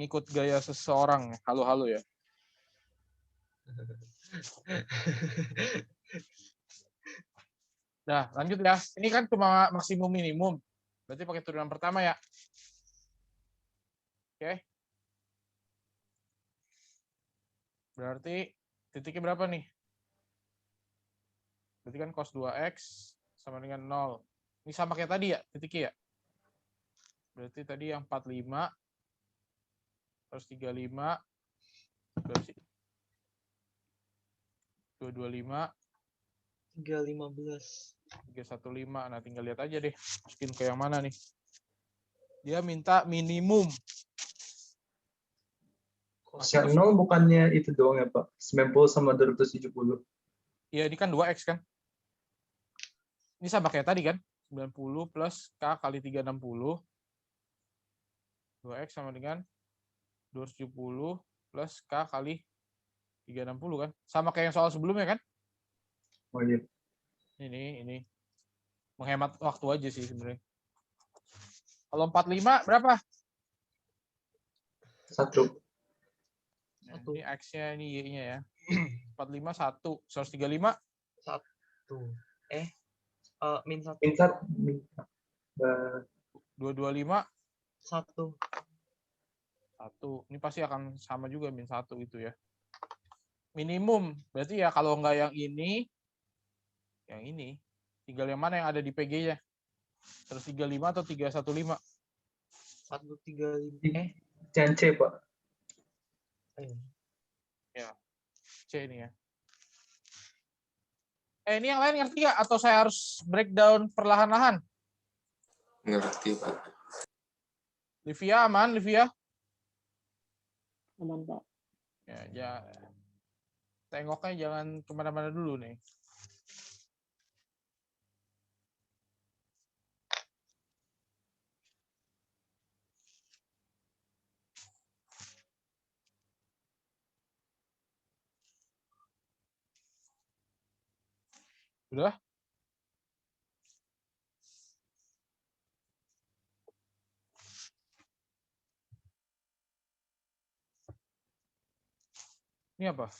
ngikut gaya seseorang. Halo-halo ya. Nah, lanjut ya. Ini kan cuma maksimum minimum. Berarti pakai turunan pertama ya. Oke. Berarti titiknya berapa nih? Berarti kan cos 2x sama dengan 0. Ini sama kayak tadi ya, titiknya ya? Berarti tadi yang 45, terus 35, berapa sih? 225, 315. 315. Nah, tinggal lihat aja deh. Masukin ke yang mana nih. Dia minta minimum. Yang 0 bukannya itu doang ya, Pak? 90 sama 270. Iya, ini kan 2x kan? Ini sama kayak tadi kan? 90 plus K kali 360. 2x sama dengan 270 plus K kali 360 kan? Sama kayak yang soal sebelumnya kan? Oh iya. Ini. Menghemat waktu aja sih sebenarnya. Kalau 45 berapa? 1. Nah, ini X-nya, ini Y-nya ya. 45, 1. 135? 1. Min 1. Min 1. 225? 1. 1. Ini pasti akan sama juga min 1 itu ya. Minimum. Berarti ya kalau nggak yang ini, yang ini. Tinggal yang mana yang ada di PG-nya. 135 atau 315? 135. Jangan C, Pak. Ya. C ini ya. Ini yang lain ngerti nggak? Atau saya harus breakdown perlahan-lahan? Ngerti, Pak. Livia aman, Livia? Aman, Pak. Ya, tengoknya jangan kemana-mana dulu nih. Udah? Ini apa?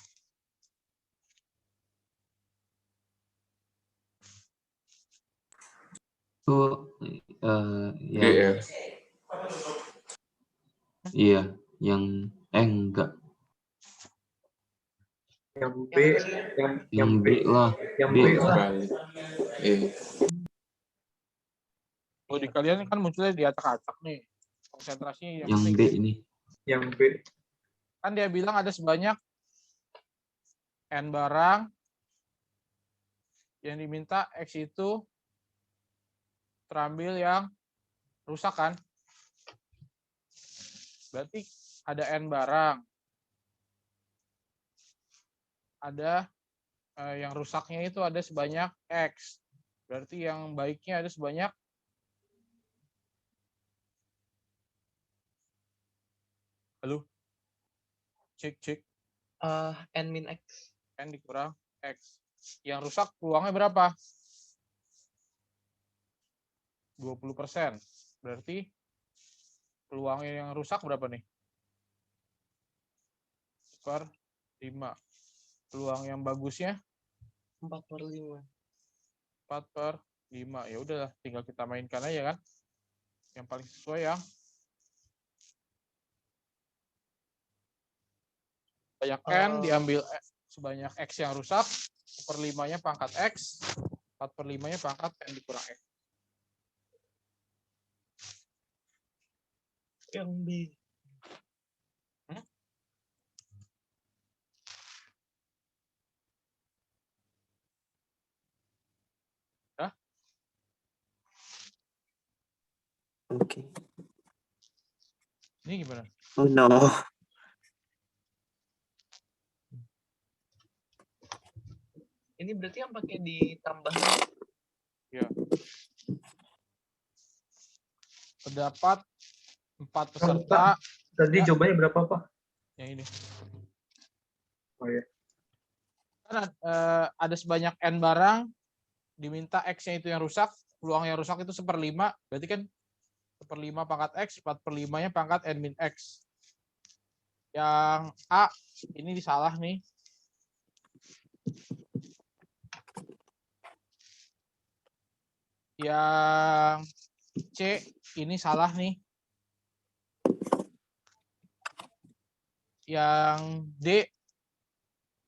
Itu yang DF. iya, yang enggak. Yang B, Yang B lah. Yang B B lah. lah. Balik. Oh, di kalian kan munculnya di acak-acak nih. Konsentrasinya Yang penting. B ini. Yang B. Kan dia bilang ada sebanyak N barang yang diminta X itu terambil yang rusak kan? Berarti ada N barang. Ada yang rusaknya itu ada sebanyak X. Berarti yang baiknya ada sebanyak halo? Cek. N min X. N dikurang X. Yang rusak peluangnya berapa? 20%. Berarti peluangnya yang rusak berapa nih? Per 5. Peluang yang bagusnya 4/5. 4/5. Ya udahlah, tinggal kita mainkan aja kan. Yang paling sesuai yang banyak N diambil sebanyak X yang rusak, 1/5-nya pangkat X, 4/5-nya pangkat N dikurang X. Yang B. Oke. Ini gimana? Oh no. Ini berarti yang pakai ditambah. Ya. Terdapat 4 peserta Tadi Ya. jawabannya berapa, Pak? yang ini. Oh ya. Kan ada sebanyak N barang, diminta X-nya itu yang rusak, peluang yang rusak itu 1/5, berarti kan 1/5 pangkat X, 4/5-nya pangkat N min X. Yang A, ini disalah nih. Yang C, ini salah nih. Yang D,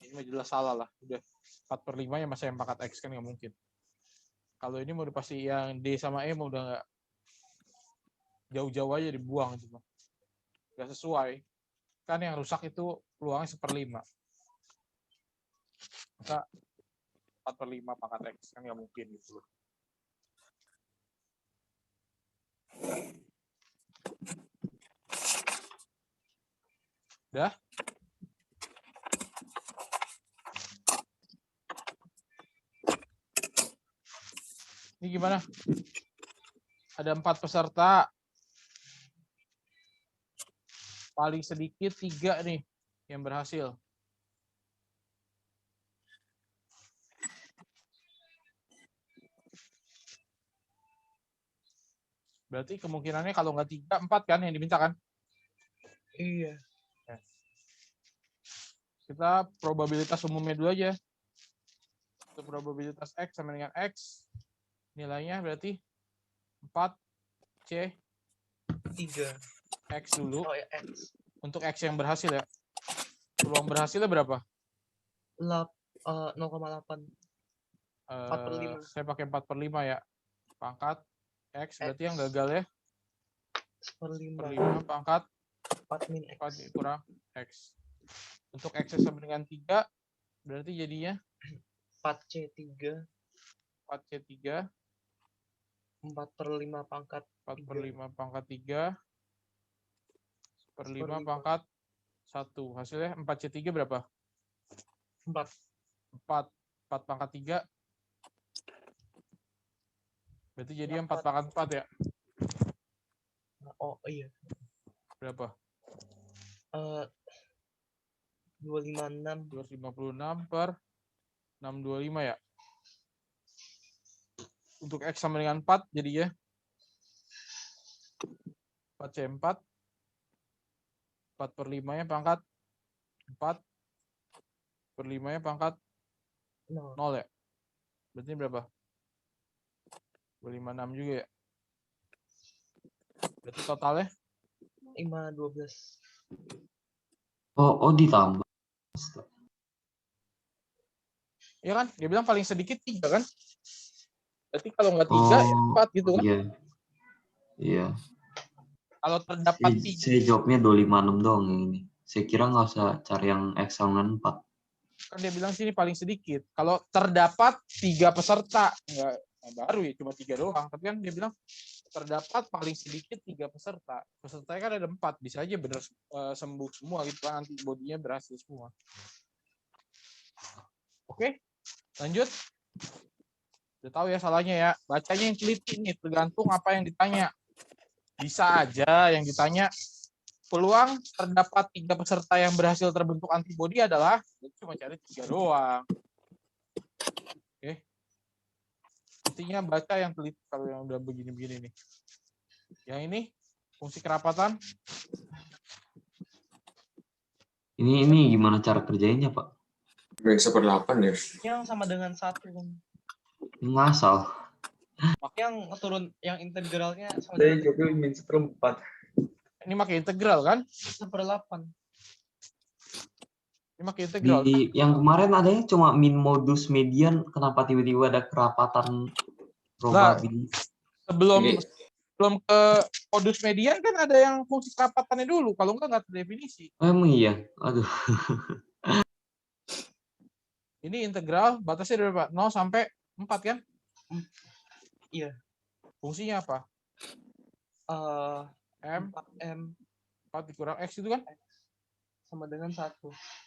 ini mah jelas salah lah. Udah 4/5-nya masa yang pangkat X kan nggak mungkin. Kalau ini mau dipasti yang D sama E mau udah nggak, jauh-jauh aja dibuang itu mah. Nggak sesuai. Kan yang rusak itu peluangnya 1/5. Maka 4/5 pangkat X kan nggak mungkin gitu loh. Udah? Ini gimana? Ada 4 peserta. Paling sedikit 3 nih yang berhasil. Berarti kemungkinannya kalau nggak 3, 4 kan yang diminta kan? Iya. Kita probabilitas umumnya dulu aja. Untuk probabilitas X sama dengan X, nilainya berarti 4 C 3. X dulu. Oh ya, X. Untuk X yang berhasil ya. Peluang berhasilnya berapa? 0,8. 4/5. Saya pakai 4/5 ya. Pangkat X berarti yang gagal ya. 1/5. 1/5 pangkat 4 min X. 4 kurang X. Untuk X sama dengan 3, berarti jadinya 4C3. 4C3. 4/5 pangkat 4/5 pangkat 3. 1/5 pangkat 1. Hasilnya 4C3 berapa? 4. 4 pangkat 3. Berarti jadi 4 pangkat 4 ya? Oh iya. Berapa? 256. 256 per 625 ya? Untuk X sama dengan 4 jadinya 4C4. 4/5-nya pangkat 4. 4/5-nya pangkat 0 ya? Berarti berapa? 256 juga ya? Berarti totalnya? 512. Oh ditambah. Iya kan? Dia bilang paling sedikit 3 kan? Berarti kalau nggak 3 ya 4 gitu kan? Iya. Iya. Kalau terdapat 3. Saya jawabnya 256 doang yang ini. Saya kira nggak usah cari yang X sama dengan 4. Kan dia bilang sini paling sedikit. Kalau terdapat 3 peserta, nggak baru ya cuma 3 doang. Tapi kan dia bilang terdapat paling sedikit 3 peserta. Pesertanya kan ada 4, bisa aja benar sembuh semua gitu kan, antibodinya berhasil semua. Oke, lanjut. Udah tahu ya salahnya ya. Bacanya yang teliti nih, tergantung apa yang ditanya. Bisa aja yang ditanya peluang terdapat 3 peserta yang berhasil terbentuk antibodi adalah cuma cari 3 doang. Oke. Intinya baca yang teliti kalau yang udah begini-begini nih. Yang ini fungsi kerapatan. Ini gimana cara kerjainnya, Pak? Min 1/8 ya. Yang sama dengan 1 kan. Ngasal. Yang turun yang integralnya sama Saya dengan jawabnya min 1/4. Ini pakai integral kan? 1/8. Ini pakai integral. Di yang kemarin adanya cuma min modus median, kenapa tiba-tiba ada kerapatan probabilitas? Sebelum Ini belum ke modus median kan ada yang fungsi kerapatannya dulu. Kalau nggak terdefinisi. Oh, emang iya? Aduh. Ini integral batasnya dari berapa? 0 sampai 4 kan? Iya. Fungsinya apa? M 4M 4 dikurang X itu kan? sama dengan 1.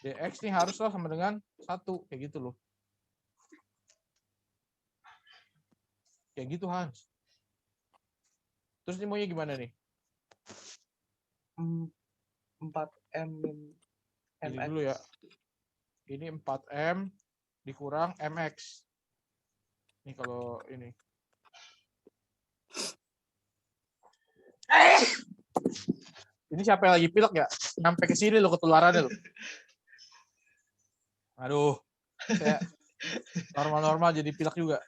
Dx nih haruslah sama dengan 1. Kayak gitu loh. Kayak gitu Hans. Terus ini maunya gimana nih? 4M min Ini MX. dulu ya. Ini 4M dikurang MX. Ini kalau ini. Ini siapa yang lagi pilek ya? Sampai ke sini lo ketularannya lo. Aduh. Saya normal-normal jadi pilek juga.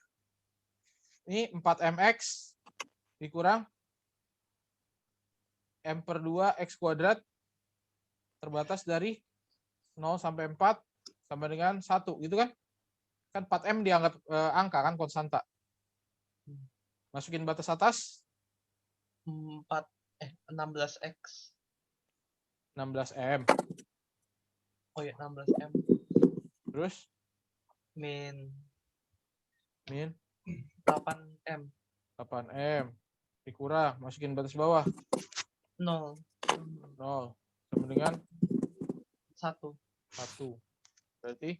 Ini 4MX dikurang M per 2 X kuadrat terbatas dari 0 sampai 4 sama dengan 1 gitu kan? Kan 4M dianggap angka kan konstanta. Masukin batas atas 16X. 16M. Oh ya, 16M Terus min min 8M 8M dikurang masukin batas bawah 0 0 sama dengan 1. 1. Berarti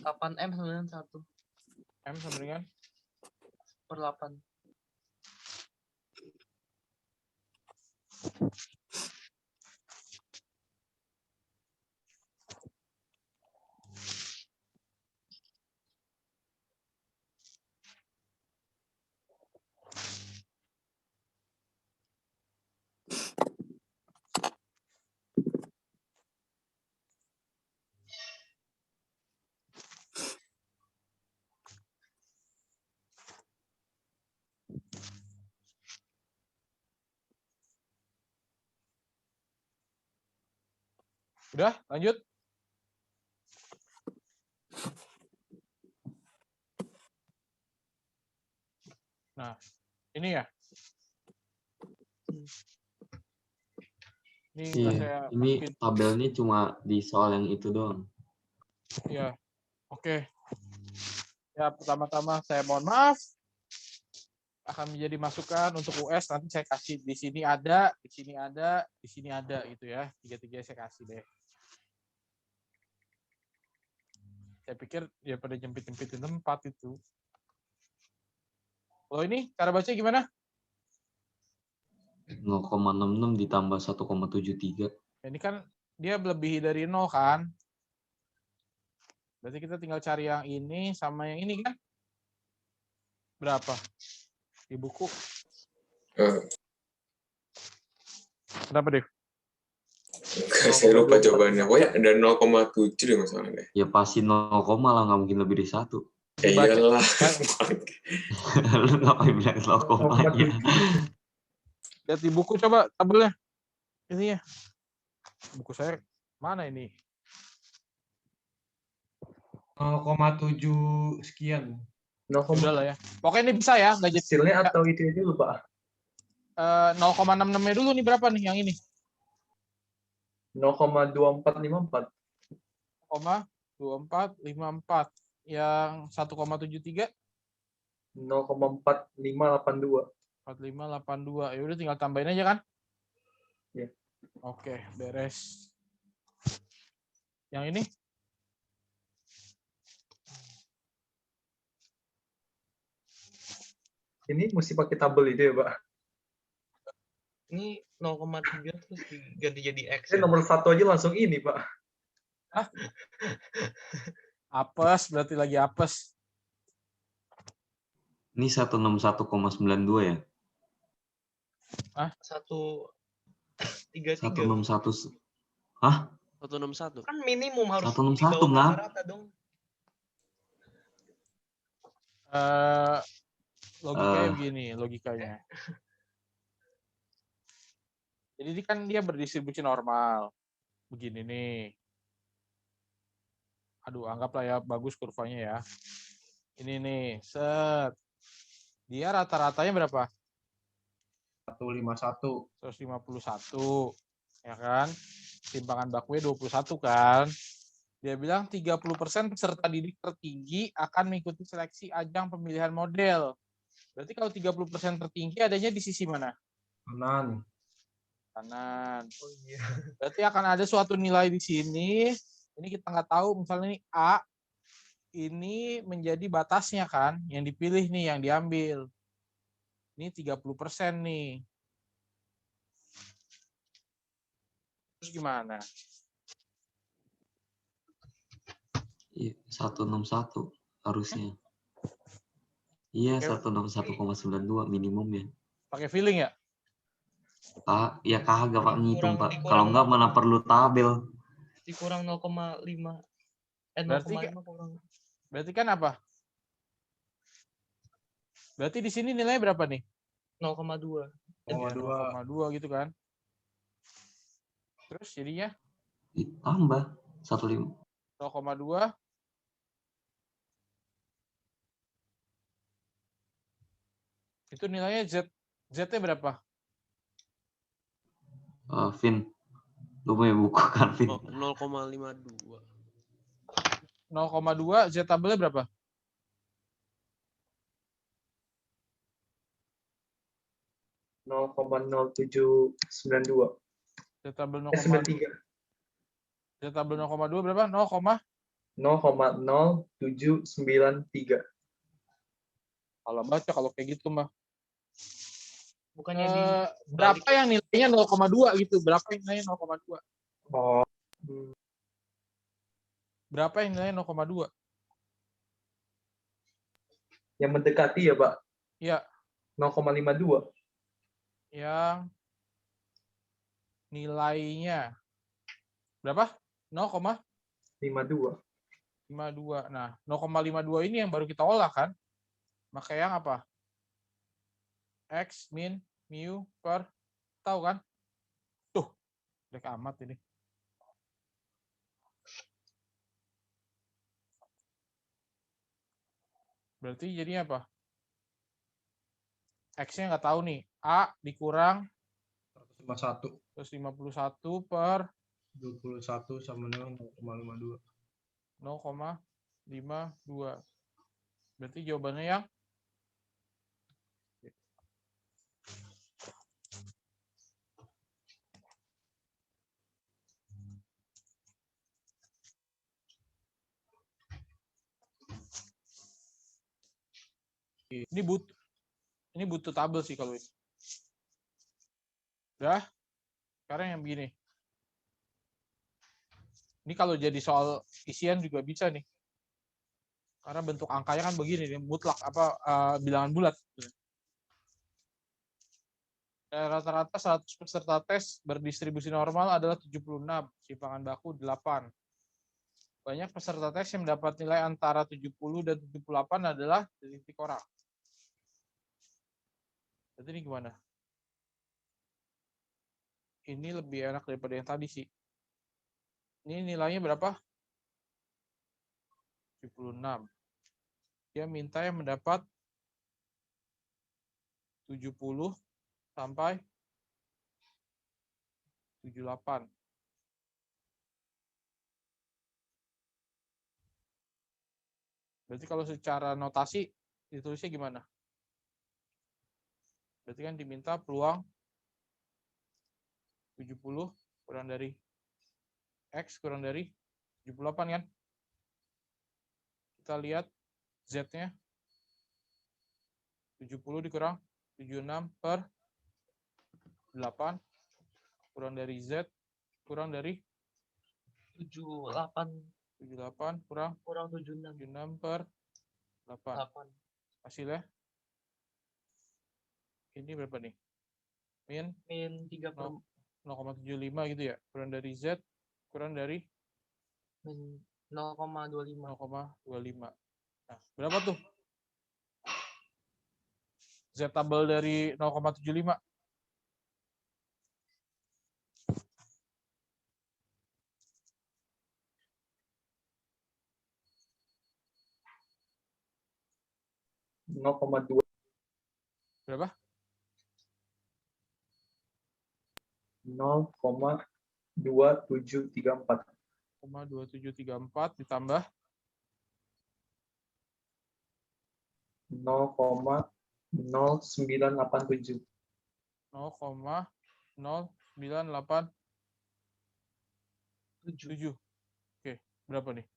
8M sama dengan 1 M sama dengan per 8. udah lanjut. Nah, ini ya. Ini Iya, saya ini masukin. tabelnya cuma di soal yang itu doang. Ya, oke. Ya, pertama-tama saya mohon maaf. Akan menjadi masukan untuk US. Nanti saya kasih di sini ada, di sini ada, di sini ada gitu ya. Tiga-tiga saya kasih deh. Saya pikir ya pada jempit-jempitin tempat itu. Kalau ini cara baca gimana? 0,66 ditambah 1,73. Ini kan dia melebihi dari 0 kan? Berarti kita tinggal cari yang ini sama yang ini kan? Berapa? Di buku. Kenapa, Dev? Saya lupa jawabannya. Pokoknya ada 0,7 deh masalahnya. Ya pasti 0, lah, nggak mungkin lebih dari 1. Ya iyalah. Lu ngapain bilang 0, aja. Lihat di buku coba tabelnya. Ini ya. Buku saya mana ini? 0,7 sekian. Udah lah ya. Pokoknya ini bisa ya. Nggak jadi. Hasilnya atau itu aja lupa. 0,66-nya dulu nih berapa nih yang ini? 0,2454. 0,2454. Yang 1,73? 0,4582. 4582. Ya udah tinggal tambahin aja kan? Iya. Oke, beres. Yang ini? Ini mesti pakai tabel itu ya, Pak. Ini 0,3 terus diganti jadi X. Saya nomor 1 aja langsung ini, Pak. Apes, berarti lagi apes. Ini 161,92 ya? 133. 161. Hah? 161. Kan minimum harus 161 di bawah nggak? rata-rata dong. Logikanya begini, logikanya. Jadi ini kan dia berdistribusi normal. Begini nih. Aduh, anggaplah ya bagus kurvanya ya. Ini nih, set. Dia rata-ratanya berapa? 151. 151. Ya kan? Timpangan bakunya 21 kan? Dia bilang 30% peserta didik tertinggi akan mengikuti seleksi ajang pemilihan model. Berarti kalau 30% tertinggi adanya di sisi mana? Kanan. Kanan. Oh iya. Berarti akan ada suatu nilai di sini. Ini kita nggak tahu, misalnya ini A, ini menjadi batasnya kan, yang dipilih nih, yang diambil. Ini 30% nih. Terus gimana? Iya, 161 harusnya. Iya, Oke. 161,92 minimumnya. Pakai feeling ya? Ya kagak Pak ngitung Pak. Dikurang Kalau enggak mana perlu tabel. Dikurang 0,5. Berarti 0,5 kurang. Berarti kan apa? Berarti di sini nilainya berapa nih? 0,2. Ya, 0,2 gitu kan. Terus jadinya Tambah 15. 0,2. Itu nilainya Z-nya berapa? Vin, lu punya buku kan Vin? 0,52. 0,2 Z tabelnya berapa? (0,0792). Z tabel 93. Z tabel 0,2 berapa? 0,0793. Kalau baca kalau kayak gitu mah. Bukannya di Berapa yang nilainya 0,2 gitu? Berapa yang nilainya 0,2? Oh. Berapa yang nilainya 0,2? Yang mendekati ya, Pak? Iya. 0,52. Yang nilainya berapa? 0,52. 52. Nah, 0,52 ini yang baru kita olah kan? Maka yang apa? X min mu per, tahu kan? Tuh, jelek amat ini. Berarti jadinya apa? X-nya nggak tahu nih. A dikurang 151 per 21 sama dengan 0,52. 0,52. Berarti jawabannya yang ini butuh tabel sih kalau ini. Udah. Sekarang yang begini. Ini kalau jadi soal isian juga bisa nih. Karena bentuk angkanya kan begini nih, mutlak bilangan bulat. Rata-rata 100 peserta tes berdistribusi normal adalah 76, simpangan baku 8. Banyak peserta tes yang mendapat nilai antara 70 dan 78 adalah titik orang. Jadi ini gimana? Ini lebih enak daripada yang tadi sih. Ini nilainya berapa? 76. Dia minta yang mendapat 70 sampai 78. Berarti kalau secara notasi ditulisnya gimana? Berarti kan diminta peluang 70 kurang dari X kurang dari 78 kan? Kita lihat Z-nya 70 dikurang 76 per 8 kurang dari Z kurang dari 78 kurang 76 per 8. Hasilnya ini berapa nih? Min 0,75 gitu ya. Kurang dari Z kurang dari 0,25. Nah, berapa tuh? Z tabel dari 0,75. (0,2). Berapa? 0,2734. 0,2734 ditambah 0,0987. 0,0987. Oke, berapa nih?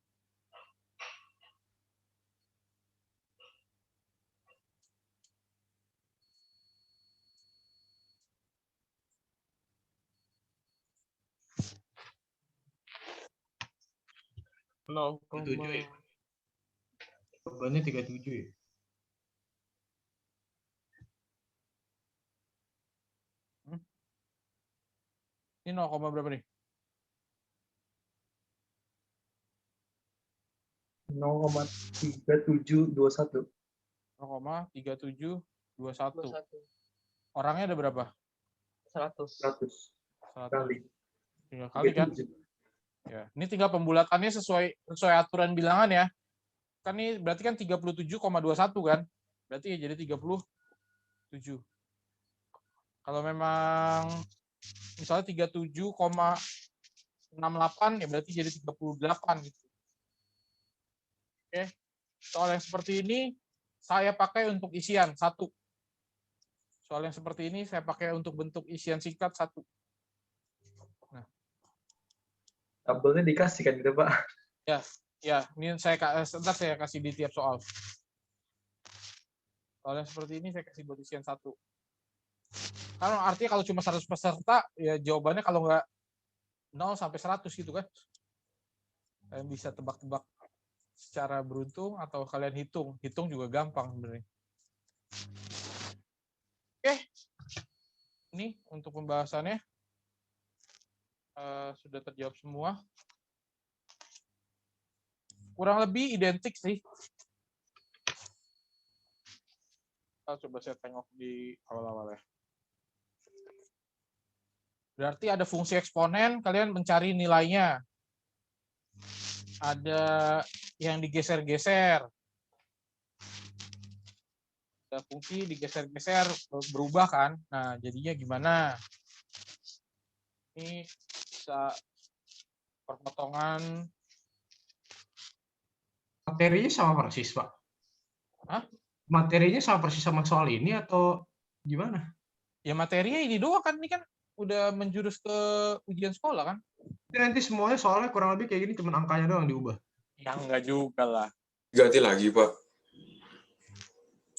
Nol 37 ya? Jawabannya 37 ya? Ini 0, berapa nih? 0,3721. 0,3721. Orangnya ada berapa? 100. 100 100. kali. 3 kali kan? 37. Ya, ini tinggal pembulatannya sesuai aturan bilangan ya. Kan ini berarti kan 37,21 kan? Berarti ya jadi 37. Kalau memang misalnya 37,68 ya berarti jadi 38 gitu. Oke. Soal yang seperti ini saya pakai untuk isian 1. Soal yang seperti ini saya pakai untuk bentuk isian singkat 1. Tabelnya dikasih kan gitu, Pak? Ya, ini sebentar saya kasih di tiap soal. Soal yang seperti ini saya kasih buat isian 1. Karena artinya kalau cuma 100 peserta, ya jawabannya kalau nggak 0 sampai 100 gitu kan. Kalian bisa tebak-tebak secara beruntung atau kalian hitung. Hitung juga gampang sebenarnya. Oke. Ini untuk pembahasannya. Sudah terjawab semua. Kurang lebih identik sih. Coba saya tengok di awal-awal ya. Berarti ada fungsi eksponen, kalian mencari nilainya. Ada yang digeser-geser. Ada fungsi digeser-geser, berubah kan. Nah, jadinya gimana? Ini bisa perpotongan. Materinya sama persis, Pak? Hah? Materinya sama persis sama soal ini atau gimana? Ya materinya ini doang kan, ini kan udah menjurus ke ujian sekolah kan. Jadi nanti semuanya soalnya kurang lebih kayak gini, cuma angkanya doang diubah. Ya enggak juga lah. Ganti lagi, Pak.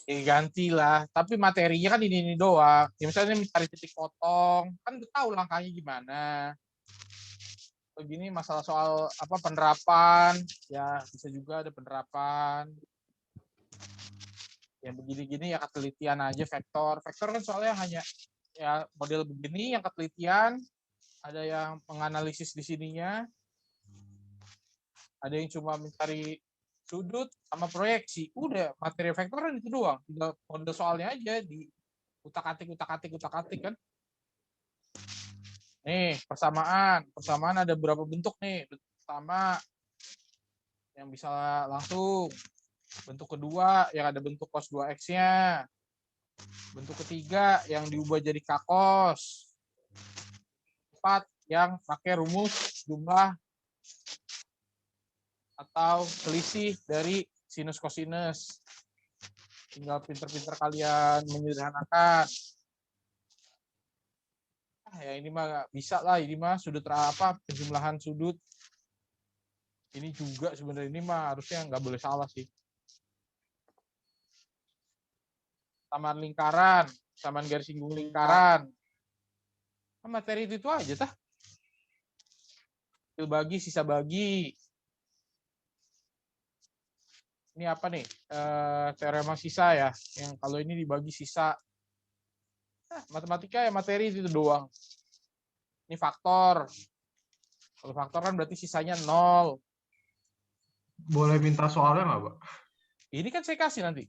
Ya ganti lah, tapi materinya kan ini doang. Ya misalnya mencari titik potong, kan udah tahu langkahnya gimana. Begini masalah soal apa penerapan, ya bisa juga ada penerapan. Yang begini-gini ya ketelitian aja vektor. Vektor kan soalnya hanya ya model begini yang ketelitian, ada yang menganalisis di sininya, ada yang cuma mencari sudut sama proyeksi. Udah materi vektor kan itu doang. Tinggal model soalnya aja di utak-atik kan. Nih, persamaan. Persamaan ada berapa bentuk nih? Bentuk pertama yang bisa langsung. Bentuk kedua yang ada bentuk cos 2x-nya. Bentuk ketiga yang diubah jadi k-cos. 4 yang pakai rumus jumlah atau selisih dari sinus kosinus. Tinggal pinter-pinter kalian menyederhanakan. Ya ini mah bisa lah, ini mah sudut apa penjumlahan sudut. Ini juga sebenarnya ini mah harusnya nggak boleh salah sih. Samaan lingkaran, samaan garis singgung lingkaran. Nah, materi itu aja tah. Hasil bagi, sisa bagi. Ini apa nih? Teorema sisa ya. Yang kalau ini dibagi sisa. Nah, matematika ya materi itu doang. Ini faktor. Kalau faktor kan berarti sisanya 0. Boleh minta soalnya nggak, Pak? Ini kan saya kasih nanti.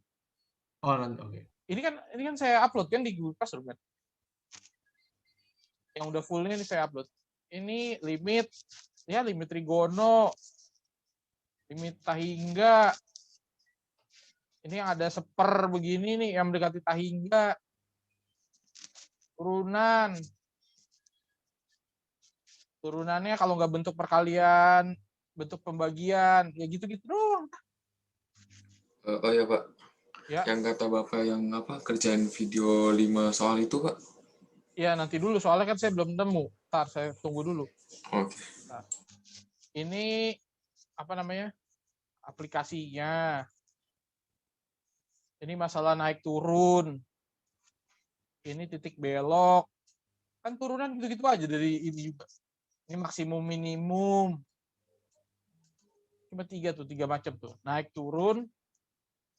Oh, nanti, oke. Ini kan saya upload kan di Google Classroom kan. Yang udah fullnya ini saya upload. Ini limit, ya limit trigono, limit tahingga. Ini yang ada seper begini nih, yang mendekati tahingga. Turunan. Turunannya kalau nggak bentuk perkalian, bentuk pembagian, ya gitu-gitu doang. Oh ya Pak, Ya, yang kata Bapak yang apa kerjaan video 5 soal itu Pak? ya nanti dulu soalnya kan saya belum nemu. Ntar saya tunggu dulu. Oke. Nah, ini apa namanya? Aplikasinya. Ini masalah naik turun. Ini titik belok. Kan turunan gitu-gitu aja dari ini juga. Ini maksimum minimum. Cuma 3 macam tuh. Naik turun,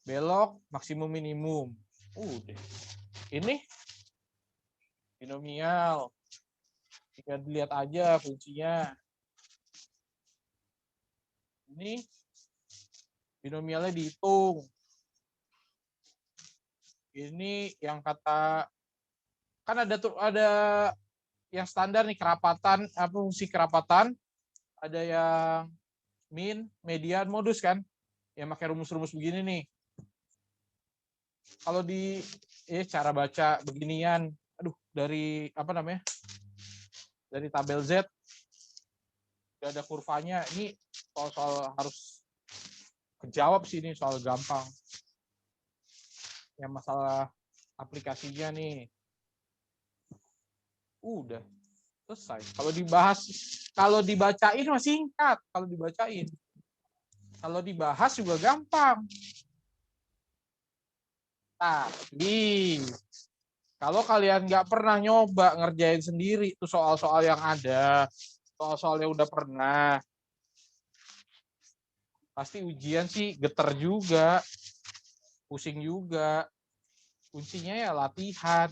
belok, maksimum minimum. Udah. Ini binomial. Jika dilihat aja fungsinya. Ini binomialnya dihitung. Ini yang kata kan ada yang standar nih kerapatan, apa fungsi kerapatan, ada yang min, median, modus kan, yang pakai rumus-rumus begini nih. Kalau di cara baca beginian, aduh dari apa namanya, dari tabel Z, udah ada kurvanya. Ini soal harus kejawab sih, ini soal gampang. Yang masalah aplikasinya nih. Udah selesai. Kalau dibacain masih singkat. Kalau dibacain, kalau dibahas juga gampang. Tapi kalau kalian nggak pernah nyoba ngerjain sendiri tuh soal-soal yang ada, soal-soal yang udah pernah, pasti ujian sih geter juga, pusing juga. Kuncinya ya latihan.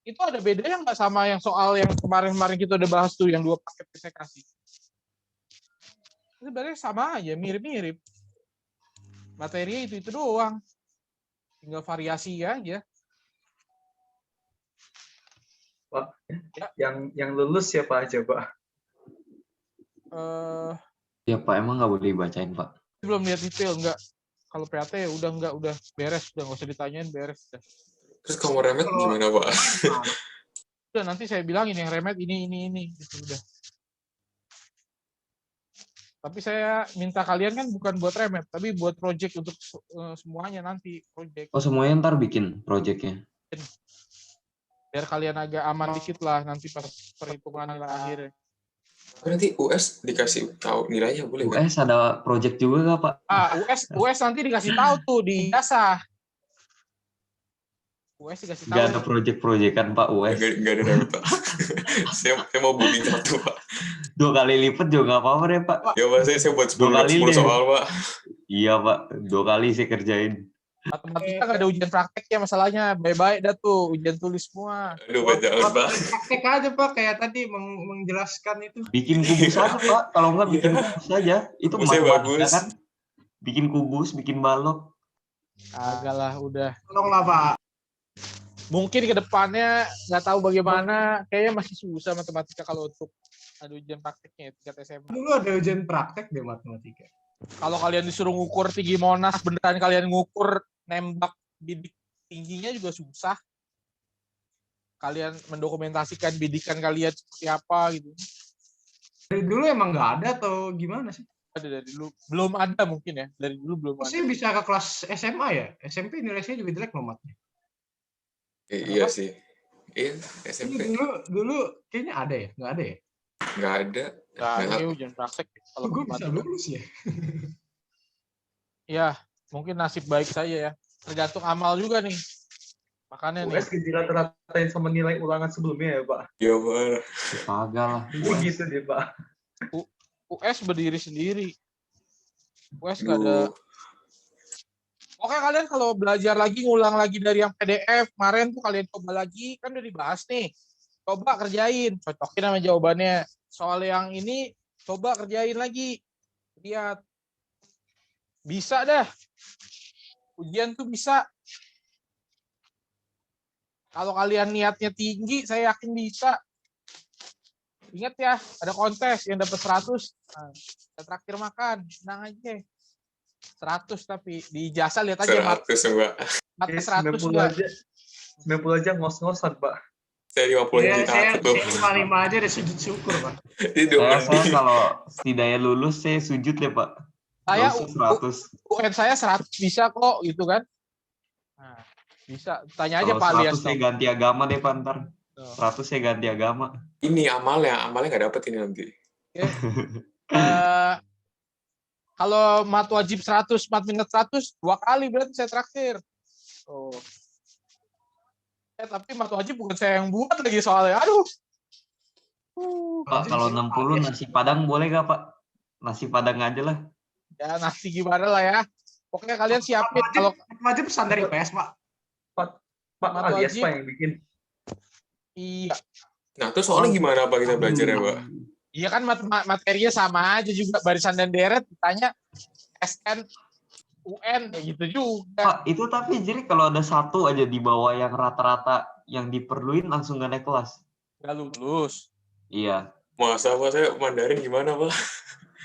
Itu ada bedanya nggak sama yang soal yang kemarin-kemarin kita udah bahas tuh, yang 2 paket saya kasih? Sebenarnya sama aja, mirip-mirip. Materinya itu doang. Tinggal variasi aja. Pak, Ya. yang lulus siapa aja, Pak? Ya Pak, emang nggak boleh dibacain Pak? Belum lihat detail, enggak. Kalau PAT ya udah beres, udah nggak usah ditanyain, beres. Udah. Terus kamu remet gimana Pak? Udah nanti saya bilangin yang remet ini gitu udah. Tapi saya minta kalian kan bukan buat remet, tapi buat project untuk semuanya nanti project. Oh semuanya ntar bikin projectnya? Biar kalian agak aman dikit lah nanti pas perhitungan akhir. Nanti US dikasih tahu nilainya boleh kan? US ada project juga nggak Pak? US nanti dikasih tahu tuh di jasa. US dikasih tahu. Nggak ada project-projectan Pak US. Nggak ada Pak. saya mau booking 1 Pak. 2 kali lipat juga nggak apa-apa deh Pak. Ya Pak, saya buat 10 soal Pak. Iya Pak, 2 kali saya kerjain. Matematika nggak ada ujian prakteknya masalahnya. Baik-baik dah tuh, ujian tulis semua. Aduh Pak, jangan Pak. Praktek aja Pak, kayak tadi menjelaskan itu. Bikin kubus aja Pak, kalau nggak bikin kubus aja. Itu Kubusnya matematika bagus. kan. Bikin kubus, bikin balok. Agak lah, udah. Tolonglah Pak. Mungkin ke depannya nggak tahu bagaimana, kayaknya masih susah matematika kalau untuk ada ujian prakteknya tingkat SMA. Dulu ada ujian praktek deh matematika. Kalau kalian disuruh ngukur tinggi Monas, beneran kalian ngukur nembak bidik tingginya juga susah. Kalian mendokumentasikan bidikan kalian seperti apa gitu. Dari dulu emang nggak ada atau gimana sih? Ada dari dulu, belum ada mungkin ya. Dari dulu belum ada. Maksudnya bisa ke kelas SMA ya? SMP nilai saya juga jelek loh matnya. Iya sih. Iya, SMP. Dulu kayaknya ada ya? Nggak ada ya? Nggak ada. Nggak ada ujian praktek. Kalau Gue bisa lulus ya? Ya, mungkin nasib baik saya ya. Tergantung amal juga nih. Makanya nih. US dirata-ratain sama nilai ulangan sebelumnya ya, Pak? Iya Pak. Kagak lah. Begitu deh, Pak. US berdiri sendiri. US nggak ada. Oke, kalian kalau belajar lagi, ngulang lagi dari yang PDF kemarin tuh, kalian coba lagi, kan udah dibahas nih. Coba kerjain, cocokin sama jawabannya. Soal yang ini coba kerjain lagi. Lihat. Bisa dah. Ujian tuh bisa. Kalau kalian niatnya tinggi, saya yakin bisa. Ingat ya, ada kontes yang dapat 100. Nah, kita traktir makan, tenang aja. 100 tapi di ijazah lihat aja 100 Mbak. matnya 100 90 enggak. aja. 90 aja ngos-ngosan, Pak. Saya 50 Ya, juta saya tuh. 55 aja udah sujud syukur, Pak. Itu Saya kalau setidaknya lulus saya sujud ya Pak. Saya Nggak usah 100. UN saya 100 bisa kok gitu kan. Nah, bisa. Tanya aja Kalau Pak 100 Alias. saya ganti agama deh Pak ntar. Tuh. 100 saya ganti agama. ini amalnya nggak dapet ini nanti. Kalau mat wajib 100, mat minat 100, 2 kali berarti saya traktir. Oh. Tapi mat wajib bukan saya yang buat lagi soalnya. Aduh. Pak kalau 60 nasi padang boleh gak Pak? Nasi padang aja lah. Ya nasi gimana lah ya. Pokoknya kalian siapin kalau Wajib pesan dari PS, Pak. Pak Mat Alias wajib. Pak yang bikin. iya. Nah, terus soalnya gimana Pak kita belajar ya, Pak? Iya kan materinya sama aja juga barisan dan deret ditanya SN UN kayak gitu juga. Pak itu tapi jadi kalau ada satu aja di bawah yang rata-rata yang diperluin langsung gak naik kelas. Gak lulus. Iya. Masa Pak saya Mandarin gimana Pak?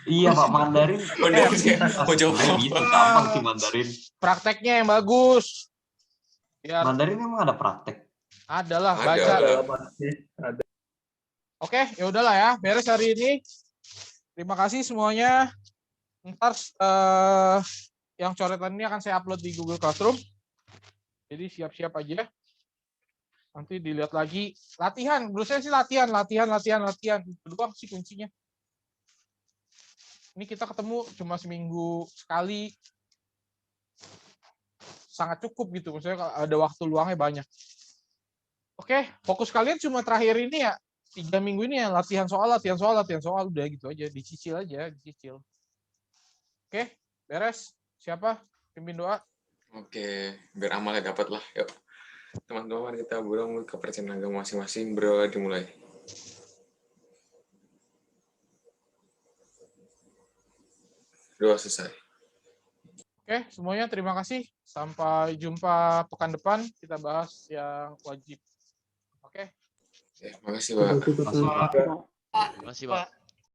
Iya Pak Mandarin. Mandarin saya mau jawab Bisa apa? gampang sih Mandarin. Prakteknya yang bagus. Biar Mandarin emang ada praktek. adalah Ada, baca. ada. Oke, ya udahlah ya, beres hari ini. Terima kasih semuanya. Ntar yang coretan ini akan saya upload di Google Classroom. Jadi siap-siap aja. Nanti dilihat lagi. Latihan, menurut saya sih latihan. Itu doang sih kuncinya. Ini kita ketemu cuma seminggu sekali. Sangat cukup gitu. Maksudnya kalau ada waktu luangnya banyak. Oke, fokus kalian cuma terakhir ini ya. 3 minggu ini ya latihan soal udah gitu aja, dicicil. Oke, beres. Siapa pimpin doa? Oke, biar amalnya dapat lah. Yuk, teman-teman kita berdoa ke percayaan agama masing-masing. Berdoa dimulai. Doa selesai. Oke, semuanya terima kasih. Sampai jumpa pekan depan. Kita bahas yang wajib. Oke. Makasih Pak. Masuk Pak. Makasih, Pak.